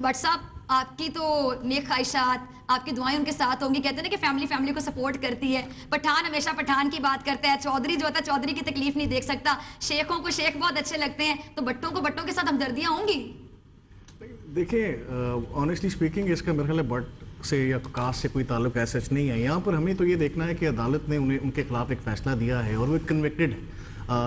But صاحب آپ کی تو نیک خواہشات, آپ کی دعائیں ان کے ساتھ ہوں گی. کہتے ہیں نا کہ فیملی کو سپورٹ کرتی ہے. پٹھان ہمیشہ پٹھان کی بات کرتا ہے, چودھری جو ہوتا ہے چودھری کی تکلیف نہیں دیکھ سکتا. شیخوں کو شیخ بہت اچھے لگتے ہیں, تو بٹوں کو بٹوں کے ساتھ ہمدردیاں ہوں گی. دیکھیں آنیسٹلی اسپیکنگ اس کا میرے خیال ہے بٹ سے یا کاسٹ سے کوئی تعلق ایسا نہیں ہے. یہاں پر ہمیں تو یہ دیکھنا ہے کہ عدالت نے ان کے خلاف ایک فیصلہ دیا ہے اور وہ کنوکٹڈ ہے,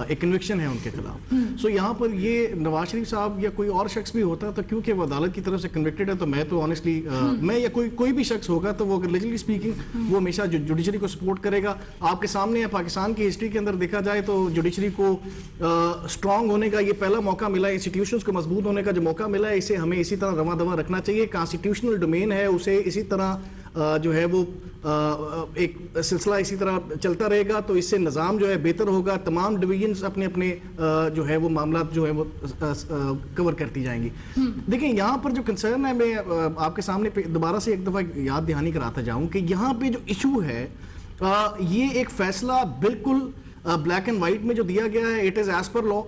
ایک کنوکشن ہے ان کے خلاف. سو یہاں پر یہ نواز شریف صاحب یا کوئی اور شخص بھی ہوتا تو کیونکہ وہ عدالت کی طرف سے کنوکٹڈ ہے, تو میں تو آنیسٹلی میں یا کوئی بھی شخص ہوگا تو وہ اگر لیگلی اسپیکنگ وہ ہمیشہ جوڈیشری کو سپورٹ کرے گا. آپ کے سامنے ہے پاکستان کی ہسٹری کے اندر دیکھا جائے تو جوڈیشری کو اسٹرانگ ہونے کا یہ پہلا موقع ملا ہے, انسٹیٹیوشنز کو مضبوط ہونے کا جو موقع ملا ہے, اسے ہمیں اسی طرح رواں دواں رکھنا چاہیے. کانسٹیٹیوشنل ڈومین ہے, اسے اسی طرح جو ہے وہ ایک سلسلہ اسی طرح چلتا رہے گا تو اس سے نظام جو ہے بہتر ہوگا. تمام ڈویژنز اپنے اپنے جو ہے وہ معاملات جو ہے وہ کور کرتی جائیں گی. دیکھیں یہاں پر جو کنسرن ہے, میں آپ کے سامنے دوبارہ سے ایک دفعہ یاد دہانی کراتا جاؤں کہ یہاں پہ جو ایشو ہے یہ ایک فیصلہ بالکل بلیک اینڈ وائٹ میں جو دیا گیا ہے, اٹ از ایز پر لا.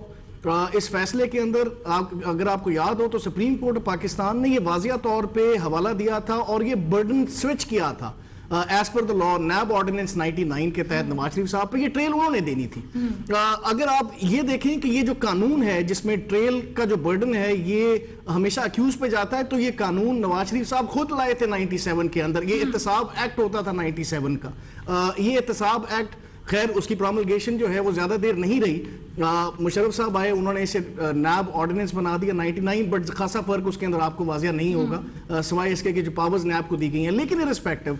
اس فیصلے کے اندر اگر آپ کو یاد ہو تو سپریم کورٹ پاکستان نے یہ واضح طور پہ حوالہ دیا تھا اور یہ برڈن سوئچ کیا تھا ایز پر دا لا, نیب آرڈیننس 99 کے تحت نواز شریف صاحب پہ یہ ٹریل انہوں نے دینی تھی. اگر آپ یہ دیکھیں کہ یہ جو قانون ہے جس میں ٹریل کا جو برڈن ہے یہ ہمیشہ اکیوز پہ جاتا ہے, تو یہ قانون نواز شریف صاحب خود لائے تھے 97 کے اندر. یہ احتساب ایکٹ ہوتا تھا 97 کا. یہ احتساب ایکٹ خیر اس کی پروملگیشن جو ہے وہ زیادہ دیر نہیں رہی. مشرف صاحب آئے, انہوں نے اسے نیب آرڈیننس بنا دیا 99, بٹ خاصا فرق اس کے اندر آپ کو واضح نہیں ہوگا سوائے اس کے کہ جو پاورز نیب کو دی گئی ہیں. لیکن ارسپیکٹو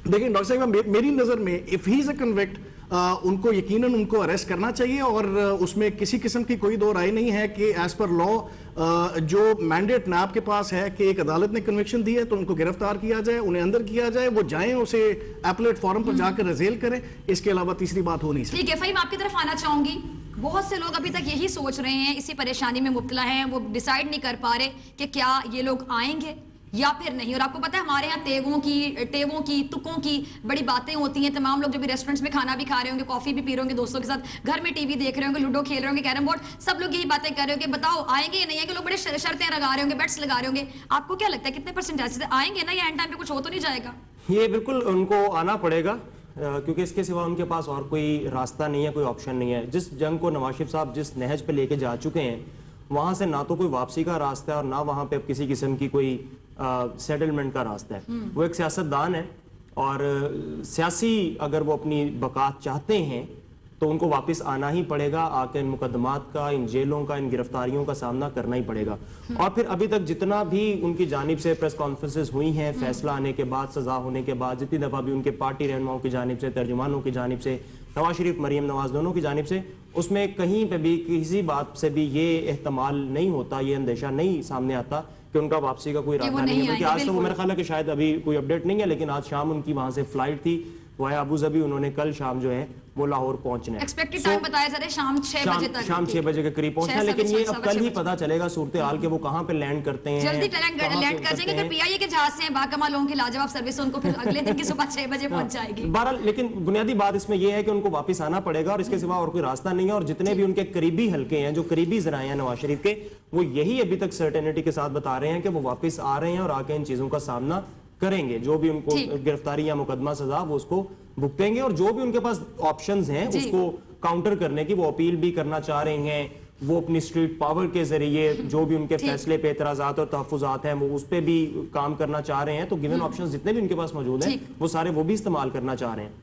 دیکھیں ڈاکٹر صاحب میری نظر میں if he is a convict ان کو یقیناً ان کو اریسٹ کرنا چاہیے, اور اس میں کسی قسم کی کوئی دو رائے نہیں ہے کہ ایز پر لا جو مینڈیٹ نیب کے پاس ہے کہ ایک عدالت نے کنوکشن دی ہے تو ان کو گرفتار کیا جائے, انہیں اندر کیا جائے, وہ جائیں اسے ایپلیٹ فورم پر جا کر ریزیل کریں. اس کے علاوہ تیسری بات ہو نہیں سکتی. ٹھیک ہے فہیم, آپ کی طرف آنا چاہوں گی. بہت سے لوگ ابھی تک یہی سوچ رہے ہیں, اسی پریشانی میں مبتلا ہیں, وہ ڈیسائیڈ نہیں کر پا رہے کہ کیا یہ لوگ آئیں گے یا پھر نہیں. اور آپ کو پتہ ہے ہمارے یہاں ٹیووں کی تکوں کی بڑی باتیں ہوتی ہیں. تمام لوگ جو بھی ریسٹورنٹس میں کھانا بھی کھا رہے ہوں گے, کافی بھی پی رہے ہوں گے دوستوں کے ساتھ, گھر میں ٹی وی دیکھ رہے ہوں گے, لوڈو کھیل رہے ہوں گے, کیرم بورڈ, سب لوگ یہی باتیں کر رہے ہوں گے بتاؤ آئیں گے یا نہیں آئیں گے. لوگ بڑے شرطیں لگا رہے ہوں گے, بیٹس لگا رہے ہوں گے. آپ کو کیا لگتا ہے کتنے پرسنٹ ایسے آئیں گے نا, یا اینڈ ٹائم پہ کچھ ہو تو نہیں جائے گا؟ یہ بالکل ان کو آنا پڑے گا کیونکہ اس کے سوا ان کے پاس اور کوئی راستہ نہیں ہے, کوئی آپشن نہیں ہے. جس جنگ کو نواز شریف صاحب جس نہج پہ لے کے جا چکے ہیں وہاں سے نہ تو کوئی واپسی کا راستہ ہے اور نہ وہاں پہ کسی قسم کی کوئی سیٹلمنٹ کا راستہ ہے. وہ ایک سیاستدان ہے اور سیاسی اگر وہ اپنی بقا چاہتے ہیں تو ان کو واپس آنا ہی پڑے گا, آ کے ان مقدمات کا, ان جیلوں کا, ان گرفتاریوں کا سامنا کرنا ہی پڑے گا. اور پھر ابھی تک جتنا بھی ان کی جانب سے پریس کانفرنسز ہوئی ہیں فیصلہ آنے کے بعد, سزا ہونے کے بعد, جتنی دفعہ بھی ان کے پارٹی رہنماؤں کی جانب سے, ترجمانوں کی جانب سے, نواز شریف مریم نواز دونوں کی جانب سے, اس میں کہیں پہ بھی کسی بات سے بھی یہ احتمال نہیں ہوتا, یہ اندیشہ نہیں سامنے آتا کہ ان کا واپسی کا کوئی ارادہ نہیں ہے. بلکہ آج تو وہ میرا خیال ہے کہ شاید ابھی کوئی اپڈیٹ نہیں ہے, لیکن آج شام ان کی وہاں سے فلائٹ تھی, وہ ہے ابو ظبی, انہوں نے کل شام جو ہے وہ لاہور پہنچنا ہے. ایکسپیکٹڈ ٹائم بتایا جا رہا ہے شام 6 بجے تک, شام 6 بجے کے قریب پہنچنا ہے. لیکن یہ اب کل ہی پتہ چلے گا صورتحال کہ وہ کہاں پہ لینڈ کرتے ہیں, جلدی لینڈ کر جائیں گے. اگر پی آئی اے کے جہاز سے ہیں باکمال لوگوں کی لاجواب سروس, ان کو پھر اگلے دن کی صبح 6 بجے پہنچ جائے گی. بہرحال لیکن بنیادی بات اس میں یہ ہے کہ ان کو واپس آنا پڑے گا اور اس کے سوا اور کوئی راستہ نہیں ہے. اور جتنے بھی ان کے قریبی حلقے ہیں, جو قریبی ذرائع ہیں نواز شریف کے, وہ یہی ابھی تک سرٹینٹی کے ساتھ بتا رہے ہیں کہ وہ واپس آ رہے ہیں اور آ کے ان چیزوں کا سامنا کریں گے. جو بھی ان کو گرفتاری یا مقدمہ سزا وہ اس کو بھگتیں گے, اور جو بھی ان کے پاس آپشنز ہیں اس کو کاؤنٹر کرنے کی وہ اپیل بھی کرنا چاہ رہے ہیں. وہ اپنی اسٹریٹ پاور کے ذریعے جو بھی ان کے فیصلے پہ اعتراضات اور تحفظات ہیں وہ اس پہ بھی کام کرنا چاہ رہے ہیں. تو گیون آپشنز جتنے بھی ان کے پاس موجود ہیں وہ سارے وہ بھی استعمال کرنا چاہ رہے ہیں.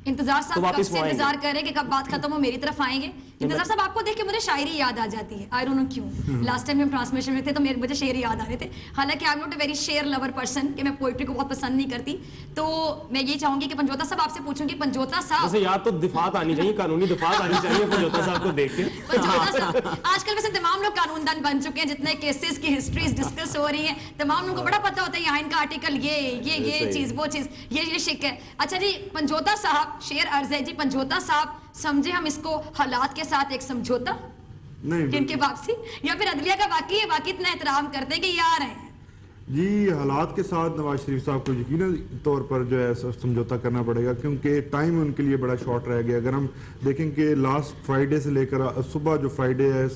انتظار صاحب کب سے انتظار کر رہے ہیں کہ کب بات ختم ہو, میری طرف آئیں گے. انتظار صاحب آپ کو دیکھ کے مجھے شاعری یاد آ جاتی ہے, آئی ڈونٹ نو کیوں. لاسٹ ٹائم ہم ٹرانسمیشن میں تھے تو مجھے شعر یاد آ رہے تھے. حالانکہ I am not a very شعر لور پرسن, کہ میں پوئٹری کو بہت پسند نہیں کرتی. تو میں یہ چاہوں گی کہ پنجوتا صاحب آپ سے پوچھوں گی, پنجوتا صاحب ویسے یاد تو دفاعت آنی چاہیے, قانونی دفاعت آنی چاہیے پنجوتا صاحب کو دیکھ کے. پنجوتا صاحب آج کل ویسے تمام لوگ قانون دان بن چکے ہیں, جتنے کیسز کی ہسٹریز ڈسکس ہو رہی ہیں تمام لوگوں کو بڑا پتہ ہوتا ہے یہاں ان کا آرٹیکل یہ چیز وہ چیز یہ شک ہے. اچھا جی پنجوتا صاحب, شعر عرض ہے جی, پنجوتا صاحب سمجھے ہم اس کو حالات کے ساتھ ایک سمجھوتا ان کی واپسی, یا پھر عدلیہ کا باقی ہے, باقی اتنا احترام کرتے ہیں کہ یہ آ رہے ہیں. جی حالات کے ساتھ نواز شریف صاحب کو یقینی طور پر جو ہے سمجھوتا کرنا پڑے گا، کیونکہ ٹائم ان کے لیے بڑا شارٹ رہ گیا. اگر ہم دیکھیں کہ لاسٹ فرائیڈے سے لے کر صبح جو فرائیڈے ہے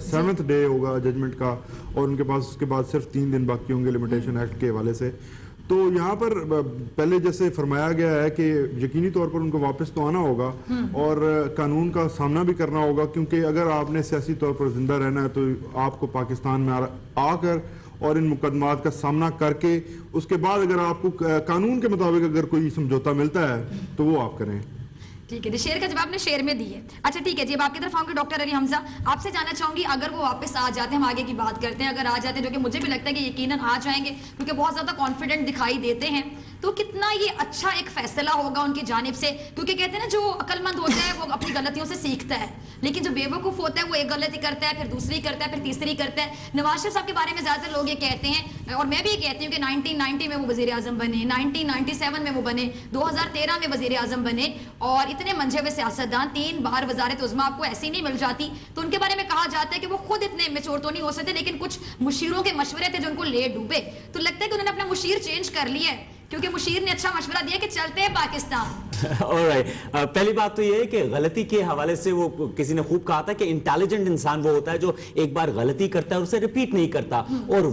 7th ڈے ہوگا ججمنٹ کا، اور ان کے پاس اس کے بعد صرف 3 دن باقی ہوں گے لمیٹیشن ایکٹ کے حوالے سے. تو یہاں پر پہلے جیسے فرمایا گیا ہے کہ یقینی طور پر ان کو واپس تو آنا ہوگا اور قانون کا سامنا بھی کرنا ہوگا، کیونکہ اگر آپ نے سیاسی طور پر زندہ رہنا ہے تو آپ کو پاکستان میں آ کر اور ان مقدمات کا سامنا کر کے اس کے بعد اگر آپ کو قانون کے مطابق اگر کوئی سمجھوتا ملتا ہے تو وہ آپ کریں. ٹھیک ہے جی، شیر کا جواب نے شیر میں دی ہے. اچھا ٹھیک ہے جی، اب آپ کی طرف آؤں گے ڈاکٹر علی حمزہ. آپ سے جاننا چاہوں گی اگر وہ واپس آ جاتے ہیں، ہم آگے کی بات کرتے ہیں، اگر آ جاتے ہیں جو کہ مجھے بھی لگتا ہے کہ یقیناً آ جائیں گے کیونکہ بہت زیادہ کانفیڈنٹ دکھائی دیتے ہیں، تو کتنا یہ اچھا ایک فیصلہ ہوگا ان کی جانب سے؟ کیونکہ کہتے ہیں نا جو عقل مند ہوتا ہے وہ اپنی غلطیوں سے سیکھتا ہے، لیکن جو بے وقوف ہوتا ہے وہ ایک غلطی کرتا ہے، پھر دوسری کرتا ہے، پھر تیسری کرتا ہے. نواز شریف صاحب کے بارے میں زیادہ تر لوگ یہ کہتے ہیں، اور میں بھی یہ کہتی ہوں کہ 1990 میں وہ وزیر اعظم بنے، 1997 میں وہ بنے، 2013 میں وزیر اعظم بنے، اور اتنے منجھے ہوئے سیاستدان 3 بار وزارت عظمیٰ آپ کو ایسی نہیں مل جاتی. تو ان کے بارے میں کہا جاتا ہے کہ وہ خود اتنے میچور تو نہیں ہو سکتے، لیکن کچھ مشیروں کے مشورے تھے جو ان کو لے ڈوبے. تو لگتا ہے کہ انہوں نے اپنا مشیر چینج کر لیا ہے کیونکہ مشیر نے اچھا مشورہ دیا کہ چلتے ہیں پاکستان. پہلی بات تو یہ ہے کہ غلطی کے حوالے سے وہ کسی نے خوب کہا تھا کہ انٹیلیجنٹ انسان وہ ہوتا ہے جو ایک بار غلطی کرتا ہے اور اسے ریپیٹ نہیں کرتا، اور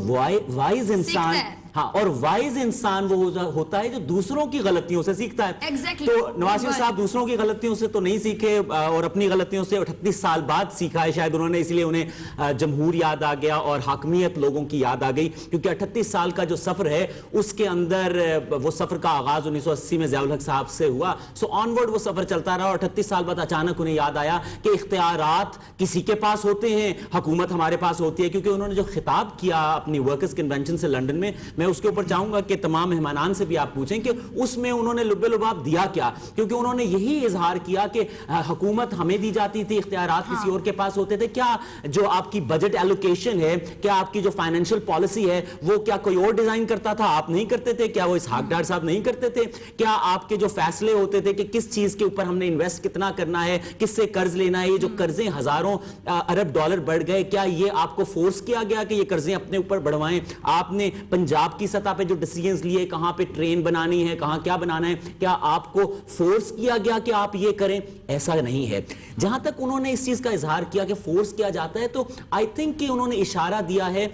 وائز انسان ہاں اور وائز انسان وہ ہوتا ہے جو دوسروں کی غلطیوں سے سیکھتا ہے. تو نواز شریف صاحب دوسروں کی غلطیوں سے تو نہیں سیکھے اور اپنی غلطیوں سے 38 سال بعد سیکھا ہے شاید انہوں نے، اس لیے انہیں جمہور یاد آ گیا اور حاکمیت لوگوں کی یاد آ گئی، کیونکہ 38 سال کا جو سفر ہے اس کے اندر وہ سفر کا آغاز 1980 میں ضیاء الحق صاحب سے ہوا، سو آن ورڈ وہ سفر چلتا رہا، اور 38 سال بعد اچانک انہیں یاد آیا کہ اختیارات کسی کے پاس ہوتے ہیں، حکومت ہمارے پاس ہوتی ہے. کیونکہ انہوں نے جو خطاب کیا اپنی ورکرز کنونشن سے لنڈن میں اس کے اوپر چاہوں گا کہ تمام مہمانان سے بھی آپ پوچھیں کہ اس میں انہوں نے لب لباب دیا کیا، کیونکہ انہوں نے یہی اظہار کیا کہ حکومت ہمیں دی جاتی تھی، اختیارات کسی اور کے پاس ہوتے تھے. کیا جو آپ کی بجٹ ایلوکیشن ہے، کیا آپ کی جو فائنینشل پالیسی ہے وہ کیا کوئی اور ڈیزائن کرتا تھا؟ آپ نہیں کرتے تھے؟ کیا وہ اسحاق ڈار صاحب نہیں کرتے تھے؟ کیا آپ کے جو فیصلے ہوتے تھے کہ کس چیز کے اوپر ہم نے انویسٹ کتنا کرنا ہے، کس سے قرض لینا ہے، یہ جو قرضیں ہزاروں ارب ڈالر بڑھ گئے، کیا یہ آپ کو فورس کیا گیا کہ یہ قرضیں اپنے اوپر بڑھوائیں؟ آپ نے پنجاب کی سطح پہ جو ڈیسیجنز لیے، کہاں پہ ٹرین بنانی ہے، کہاں کیا بنانا ہے، کیا آپ کو فورس کیا گیا کہ آپ یہ کریں؟ ایسا نہیں ہے. جہاں تک انہوں نے اس چیز کا اظہار کیا کہ فورس کیا جاتا ہے، تو آئی تھنک کہ انہوں نے اشارہ دیا ہے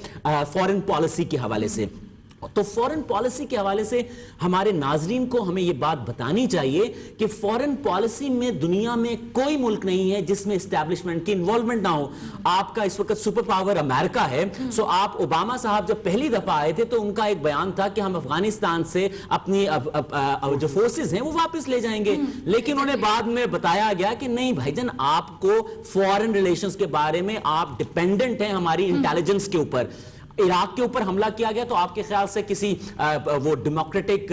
فورن پالیسی کے حوالے سے. تو فورن پالیسی کے حوالے سے ہمارے ناظرین کو ہمیں یہ بات بتانی چاہیے کہ فورن پالیسی میں دنیا میں کوئی ملک نہیں ہے جس میں اسٹیبلشمنٹ کی انوالومنٹ نہ ہو. آپ کا اس وقت سپر پاور امریکہ ہے. سو آپ اوباما صاحب جب پہلی دفعہ آئے تھے تو ان کا ایک بیان تھا کہ ہم افغانستان سے اپنی جو فورسز ہیں وہ واپس لے جائیں گے، لیکن انہیں بعد میں بتایا گیا کہ نہیں بھائی جان، آپ کو فورن ریلیشنز کے بارے میں آپ ڈیپینڈنٹ ہیں ہماری انٹیلیجنس کے اوپر. عراق کے اوپر حملہ کیا گیا تو آپ کے خیال سے کسی وہ ڈیموکریٹک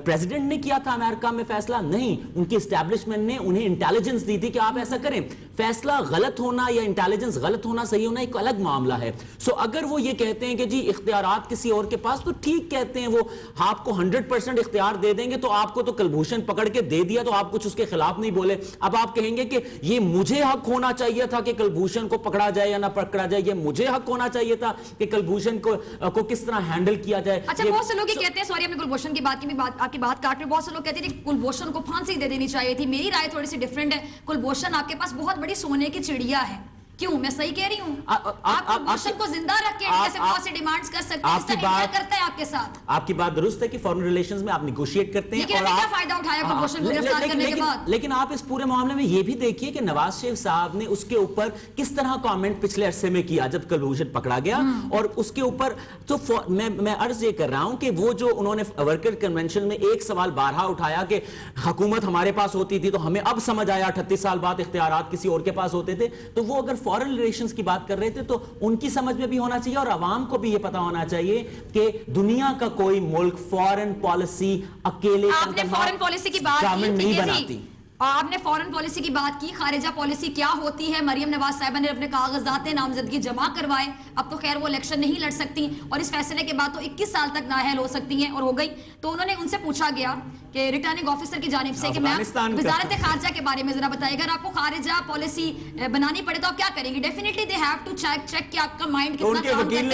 پریزیڈنٹ نے کیا تھا امریکہ میں فیصلہ؟ نہیں، ان کی اسٹیبلشمنٹ نے انہیں انٹیلیجنس دی تھی کہ آپ ایسا کریں. فیصلہ غلط ہونا یا انٹیلیجنس غلط ہونا صحیح ہونا ایک الگ معاملہ ہے. سو اگر وہ یہ کہتے ہیں کہ جی اختیارات کسی اور کے پاس، تو ٹھیک کہتے ہیں، وہ آپ کو 100% اختیار دے دیں گے. تو آپ کو تو کلبھوشن پکڑ کے دے دیا تو آپ کچھ اس کے خلاف نہیں بولے. اب آپ کہیں گے کہ یہ مجھے حق ہونا چاہیے تھا کہ کلبھوشن کو پکڑا جائے یا نہ پکڑا جائے، یہ مجھے حق ہونا چاہیے تھا کہ کلبھوشن کو کس طرح ہینڈل کیا جائے. اچھا بہت سے لوگ یہ کہتے ہیں، سوری آپ نے کلبھوشن کی بات آپ کی بات کاٹ رہے، بہت سے لوگ کہتے ہیں کہ کلبھوشن کو پھانسی دے دینی چاہیے تھی. میری رائے تھوڑی سی ڈیفرنٹ ہے. کلبھوشن آپ کے پاس بہت بڑی سونے کی چڑیا ہے. کیوں میں صحیح کہہ رہی ہوں؟ آپ کلبھوشن کو زندہ رکھ کے جیسے بہت سے ڈیمانڈز کر سکتے ہیں، اس طرح انڈیا کرتا ہے آپ کے ساتھ. آپ کی بات درست ہے کہ فارن ریلیشنز میں آپ نیگوشیٹ کرتے ہیں، لیکن کیا فائدہ اٹھایا کلبھوشن کو گرفتار کرنے کے بعد؟ لیکن آپ اس پورے معاملے میں یہ بھی دیکھیے کہ نواز شریف صاحب نے اس کے اوپر کس طرح کامنٹ پچھلے عرصے میں کیا جب کلبھوشن پکڑا گیا. اور اس کے اوپر تو میں عرض یہ کر رہا ہوں کہ وہ جو انہوں نے ورکر کنونشن میں ایک سوال بارہا اٹھایا کہ حکومت ہمارے پاس ہوتی تھی تو ہمیں اب سمجھ آیا 38 سال بعد اختیارات کسی اور کے پاس ہوتے تھے. تو وہ اگر فارن ریلیشنز کی بات کر رہے تھے تو ان کی سمجھ میں بھی ہونا چاہیے اور عوام کو بھی یہ پتا ہونا چاہیے کہ دنیا کا کوئی ملک فارن پالیسی اکیلے آپ نے فارن پالیسی کی بات نہیں بناتی. اور آپ نے فورن پالیسی کی بات کی, خارجہ پالیسی کیا ہوتی ہے. مریم نواز صاحبہ نے اپنے کاغذات نامزدگی جمع کروائے, اب تو خیر وہ الیکشن نہیں لڑ سکتی, اور اس فیصلے کے بعد تو 21 سال تک نااہل ہو سکتی ہیں, اور ہو گئی. تو انہوں نے ان سے پوچھا گیا کہ ریٹرننگ آفیسر کی جانب سے کہ میں وزارت خارجہ کے بارے میں ذرا بتائیے, اگر آپ کو خارجہ پالیسی بنانی پڑے تو آپ کیا کریں گے. Definitely they have to check کہ آپ کا مائنڈ کتنا کام کرتا ہے. وکیل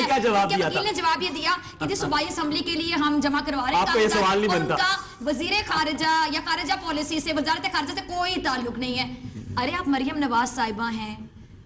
نے جواب یہ دیا کہ جی صوبائی اسمبلی کے لیے ہم جمع کروا رہے ہیں, اور ان کا وزیر خارجہ یا خارجہ پالیسی سے, وزارت خارجہ سے کوئی تعلق نہیں ہے. ارے آپ مریم نواز صاحبہ ہیں,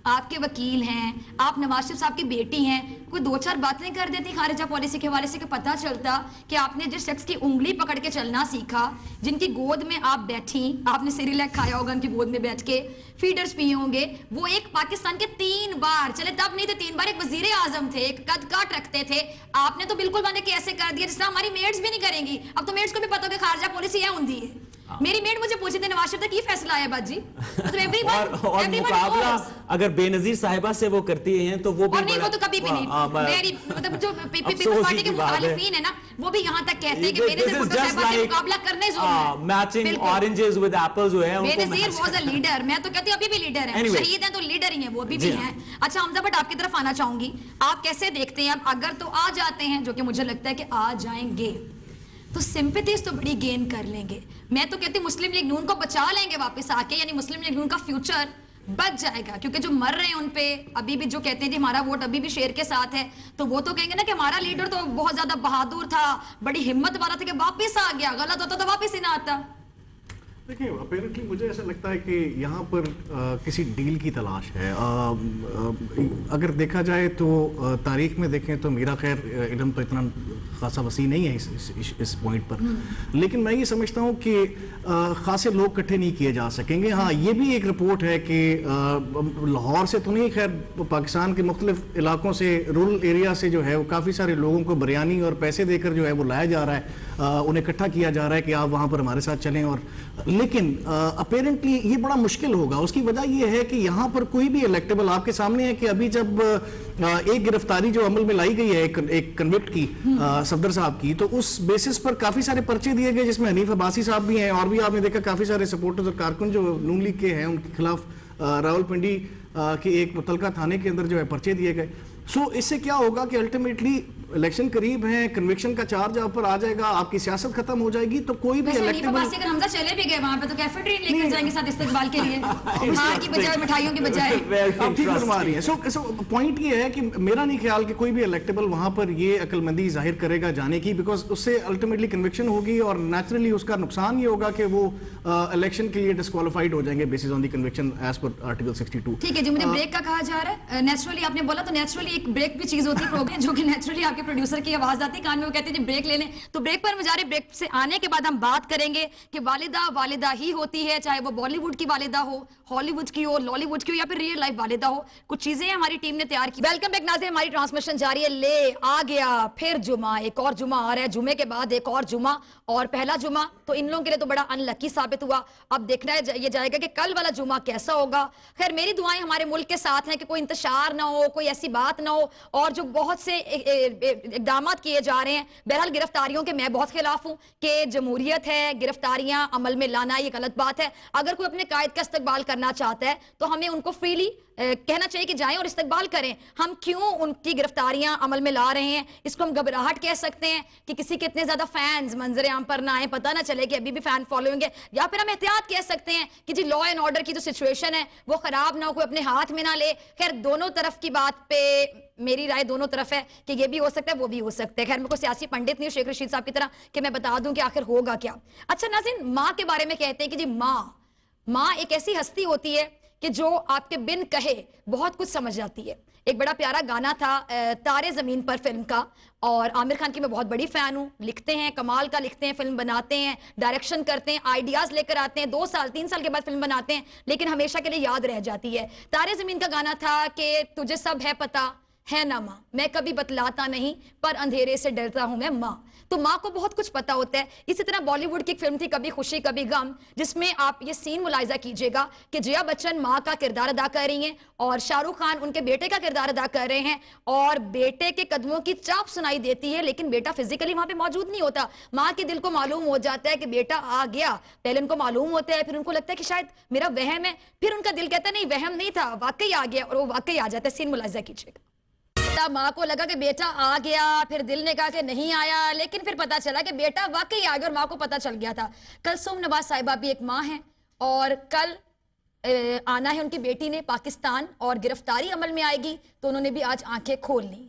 آپ کے وکیل ہیں, آپ نواز شریف صاحب کی بیٹی ہیں, کوئی 2-4 باتیں کر دیتی خارجہ پالیسی کے حوالے سے کہ پتہ چلتا کہ آپ نے جس شخص کی انگلی پکڑ کے چلنا سیکھا, جن کی گود میں آپ بیٹھی, آپ نے سیریلیک کھایا ہوگا ان کی گود میں بیٹھ کے, فیڈرز پیے ہوں گے, وہ ایک پاکستان کے 3 بار چلے تب نہیں تھے 3 بار ایک وزیر اعظم تھے, ایک قد کاٹ رکھتے تھے. آپ نے تو بالکل بنے کے ایسے کر دیا جس طرح ہماری میڈز بھی نہیں کریں گی. اب تو میڈز کو بھی پتہ ہو کہ خارجہ پالیسی ہے ہوندی ہے. میری میڈ مجھے پوچھی تھی نواز شریف تک یہ فیصلہ آیا باجی, اور مقابلہ اگر بے نظیر صاحبہ سے وہ کرتی ہیں تو وہ بھی, نہیں وہ تو کبھی بھی نہیں. میری مطلب جو پیپلز پارٹی کے مخالفین ہیں نا وہ بھی یہاں تک کہتے ہیں کہ بے نظیر بھٹو صاحبہ سے مقابلہ کرنے ضرور ہے. میچنگ اورنجز ود ایپلز جو ہے, بے نظیر واز اے لیڈر, میں تو کہتی ہوں ابھی بھی لیڈر ہیں, شہید ہیں تو لیڈر ہی ہیں, وہ بھی ہیں. اچھا حمزہ بٹ آپ کی طرف آنا چاہوں گی, آپ کیسے دیکھتے ہیں اب اگر تو آ جاتے ہیں, جو کہ مجھے لگتا ہے کہ آ جائیں گے, تو سمپیتیز تو بڑی گین کر لیں گے. میں تو کہتی ہوں مسلم لیگ نون کو بچا لیں گے واپس آ کے, یعنی مسلم لیگ نون کا فیوچر بچ جائے گا, کیونکہ جو مر رہے ہیں ان پہ ابھی بھی جو کہتے ہیں جی ہمارا ووٹ ابھی بھی شیر کے ساتھ ہے, تو وہ تو کہیں گے نا کہ ہمارا لیڈر تو بہت زیادہ بہادر تھا, بڑی ہمت والا تھا کہ واپس آ گیا, غلط ہوتا تو واپس ہی نہ آتا. دیکھیں اپیرنٹلی مجھے ایسا لگتا ہے کہ یہاں پر کسی ڈیل کی تلاش ہے. اگر دیکھا جائے تو تاریخ میں دیکھیں تو میرا خیر علم تو اتنا خاصا وسیع نہیں ہے اس پوائنٹ پر, لیکن میں یہ سمجھتا ہوں کہ خاصے لوگ اکٹھے نہیں کیے جا سکیں گے. ہاں یہ بھی ایک رپورٹ ہے کہ لاہور سے تو نہیں, خیر پاکستان کے مختلف علاقوں سے, رورل ایریا سے جو ہے وہ کافی سارے لوگوں کو بریانی اور پیسے دے کر جو ہے وہ لایا جا رہا ہے, انہیں اکٹھا کیا جا رہا ہے کہ آپ وہاں پر ہمارے ساتھ چلیں. اور لیکن اپیرنٹلی یہ بڑا مشکل ہوگا. اس کی وجہ یہ ہے کہ یہاں پر کوئی بھی الیکٹیبل, آپ کے سامنے ہے کہ ابھی جب ایک گرفتاری جو عمل میں لائی گئی ہے ایک کنوکٹ کی صفدر صاحب کی, تو اس بیسس پر کافی سارے پرچے دیے گئے جس میں حنیف عباسی صاحب بھی ہیں, اور بھی آپ نے دیکھا کافی سارے سپورٹرز اور کارکن جو نون لیگ کے ہیں ان کے خلاف راول پنڈی کے ایک متعلقہ تھانے کے اندر جو ہے پرچے دیے گئے. سو اس سے کیا ہوگا کہ الٹیمیٹلی الیکشن قریب ہیں, کنوکشن کا چارج آپ پر آ جائے گا, آپ کی سیاست ختم ہو جائے گی, تو کوئی بھی الیکٹیبل. اگر حمزہ چلے بھی گئے وہاں پہ تو کیفیٹرین لے کر جائیں گے ساتھ استقبال کے لیے, ہار کی بجائے مٹھائیوں کی بجائے. آپ ٹھیک فرما رہی ہیں. سو پوائنٹ یہ ہے کہ میرا نہیں خیال کہ کوئی بھی الیکٹیبل وہاں پر یہ عقل مندی ظاہر کرے گا جانے کی, بیکاز اس سے الٹیمیٹلی کنوکشن ہوگی, اور نیچرلی اس کا نقصان یہ ہوگا کہ وہ الیکشن کے لیے ڈسکوالیفائڈ ہو جائیں گے بیسز آن دی کنوکشن ایز پر آرٹیکل 62. ٹھیک ہے جی, مجھے بریک کا کہا جا رہا ہے. نیچرلی آپ نے بولا تو نیچرلی ایک بریک بھی چیز ہوتی ہے پروگرام, جو کہ نیچرلی آپ کے پروڈیوسر کی آواز آتی ہے کان میں, وہ کہتے ہیں بریک لے لیں. تو بریک پر ہم جا رہے ہیں, بریک سے آنے کے بعد ہم بات کریں گے کہ والدہ ہی ہوتی ہے, چاہے وہ بالی ووڈ کی والدہ ہو, ہالی ووڈ کی ہو, لالی ووڈ کی ہو, یا پھر ریئل لائف والدہ ہو. کچھ چیزیں ہماری ٹیم نے تیار کی. ویلکم بیک ناظرین, ہماری ٹرانسمیشن جاری ہے. لے آ گیا پھر جمعہ, ایک اور جمعہ آ رہا ہے, جمعے کے بعد ایک اور جمعہ, اور پہلا جمعہ تو ان لوگوں کے لیے تو بڑا ان لکی ثابت ہوا. اب دیکھنا ہے یہ جائے گا کہ کل والا جمعہ کیسا ہوگا. خیر میری دعائیں ہمارے ملک کے ساتھ ہیں کہ کوئی انتشار نہ ہو, کوئی ایسی بات نہ ہو, اور جو بہت سے اقدامات کیے جا رہے ہیں. بہرحال گرفتاریوں کے میں بہت خلاف ہوں کہ جمہوریت ہے, گرفتاریاں عمل میں لانا یہ غلط بات ہے. اگر کوئی اپنے قائد کا استقبال کرنا چاہتا ہے تو ہمیں ان کو فریلی کہنا چاہیے کہ جائیں اور استقبال کریں. ہم کیوں ان کی گرفتاریاں عمل میں لا رہے ہیں, اس کو ہم گھبراہٹ کہہ سکتے ہیں کہ کسی کے اتنے زیادہ فینز منظر عام پر نہ آئیں, پتہ نہ چلے کہ ابھی بھی فین فالوئنگ ہے, یا پھر ہم احتیاط کہہ سکتے ہیں کہ جی لا اینڈ آرڈر کی جو سچویشن ہے وہ خراب نہ ہو, کوئی اپنے ہاتھ میں نہ لے. خیر دونوں طرف کی بات پہ میری رائے دونوں طرف ہے کہ یہ بھی ہو سکتا ہے وہ بھی ہو سکتا ہے. خیر میں کوئی سیاسی پنڈت نہیں ہوں شیخ رشید صاحب کی طرح کہ میں بتا دوں کہ آخر ہوگا کیا. اچھا ناظرین, ماں کے بارے میں کہتے ہیں کہ جی ماں ایک ایسی ہستی ہوتی ہے کہ جو آپ کے بن کہے بہت کچھ سمجھ جاتی ہے. ایک بڑا پیارا گانا تھا تارے زمین پر فلم کا, اور عامر خان کی میں بہت بڑی فین ہوں. لکھتے ہیں, کمال کا لکھتے ہیں, فلم بناتے ہیں, ڈائریکشن کرتے ہیں, آئیڈیاز لے کر آتے ہیں, 2 سال 3 سال کے بعد فلم بناتے ہیں, لیکن ہمیشہ کے لیے یاد رہ جاتی ہے. تارے زمین کا گانا تھا کہ تجھے سب ہے پتہ ہے نا ماں میں کبھی بتلاتا نہیں پر اندھیرے سے ڈرتا ہوں میں ماں. تو ماں کو بہت کچھ پتا ہوتا ہے. اسی طرح بالی ووڈ کی ایک فلم تھی کبھی خوشی کبھی غم, جس میں آپ یہ سین ملاحظہ کیجئے گا کہ جیا بچن ماں کا کردار ادا کر رہی ہیں اور شاہ رخ خان ان کے بیٹے کا کردار ادا کر رہے ہیں, اور بیٹے کے قدموں کی چاپ سنائی دیتی ہے لیکن بیٹا فزیکلی وہاں پہ موجود نہیں ہوتا. ماں کے دل کو معلوم ہو جاتا ہے کہ بیٹا آ گیا, پہلے ان کو معلوم ہوتا ہے, پھر ان کو لگتا ہے کہ شاید میرا وہم ہے, پھر ان کا دل کہتا ہے نہیں وہم نہیں تھا واقعی آ گیا, اور وہ واقعی آ جاتا ہے. سین ملاحظہ کیجئے گا. ماں کو لگا کہ بیٹا آ گیا, پھر دل نے کہا کہ نہیں آیا, لیکن پھر پتا چلا کہ بیٹا واقعی آ گیا اور ماں کو پتا چل گیا تھا. کلثوم نواز صاحبہ بھی ایک ماں ہیں اور کل آنا ہے ان کی بیٹی نے پاکستان اور گرفتاری عمل میں آئے گی, تو انہوں نے بھی آج آنکھیں کھول لی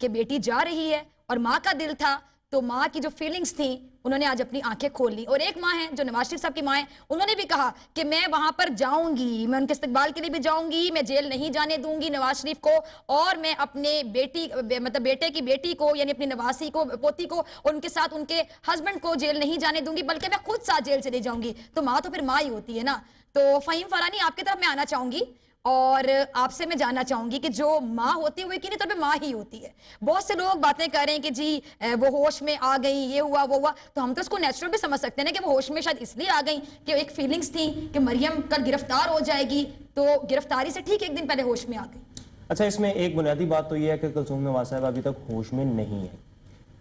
کہ بیٹی جا رہی ہے اور ماں کا دل تھا, تو ماں کی جو فیلنگز تھیں انہوں نے آج اپنی آنکھیں کھول لی. اور ایک ماں ہیں جو نواز شریف صاحب کی ماں ہیں, انہوں نے بھی کہا کہ میں وہاں پر جاؤں گی, میں ان کے استقبال کے لیے بھی جاؤں گی, میں جیل نہیں جانے دوں گی نواز شریف کو, اور میں اپنے بیٹی مطلب بیٹے کی بیٹی کو یعنی اپنی نواسی کو پوتی کو اور ان کے ساتھ ان کے ہسبینڈ کو جیل نہیں جانے دوں گی بلکہ میں خود ساتھ جیل چلی جاؤں گی. تو ماں تو پھر ماں ہی ہوتی ہے نا. تو فہیم فرانی آپ کی طرف میں آنا چاہوں گی اور آپ سے میں جاننا چاہوں گی کہ جو ماں ہوتی ہے وہ یقینی طور پہ ماں ہی ہوتی ہے. بہت سے لوگ باتیں کر رہے ہیں کہ جی وہ ہوش میں آ گئی, یہ ہوا وہ ہوا, تو ہم تو اس کو نیچرل بھی سمجھ سکتے ہیں نا کہ وہ ہوش میں شاید اس لیے آ گئی کہ ایک فیلنگز تھیں کہ مریم کل گرفتار ہو جائے گی, تو گرفتاری سے ٹھیک ایک دن پہلے ہوش میں آ گئی. اچھا اس میں ایک بنیادی بات تو یہ ہے کہ کلثوم نواز صاحب ابھی تک ہوش میں نہیں ہے,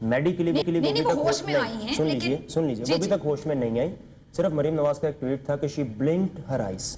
میڈیکلی وہ ہوش میں آئی ہیں, سن لیجیے وہ ابھی تک ہوش میں نہیں آئی. صرف مریم نواز کا ایک ٹویٹ تھا کہ شی بلنکڈ ہر آئیز,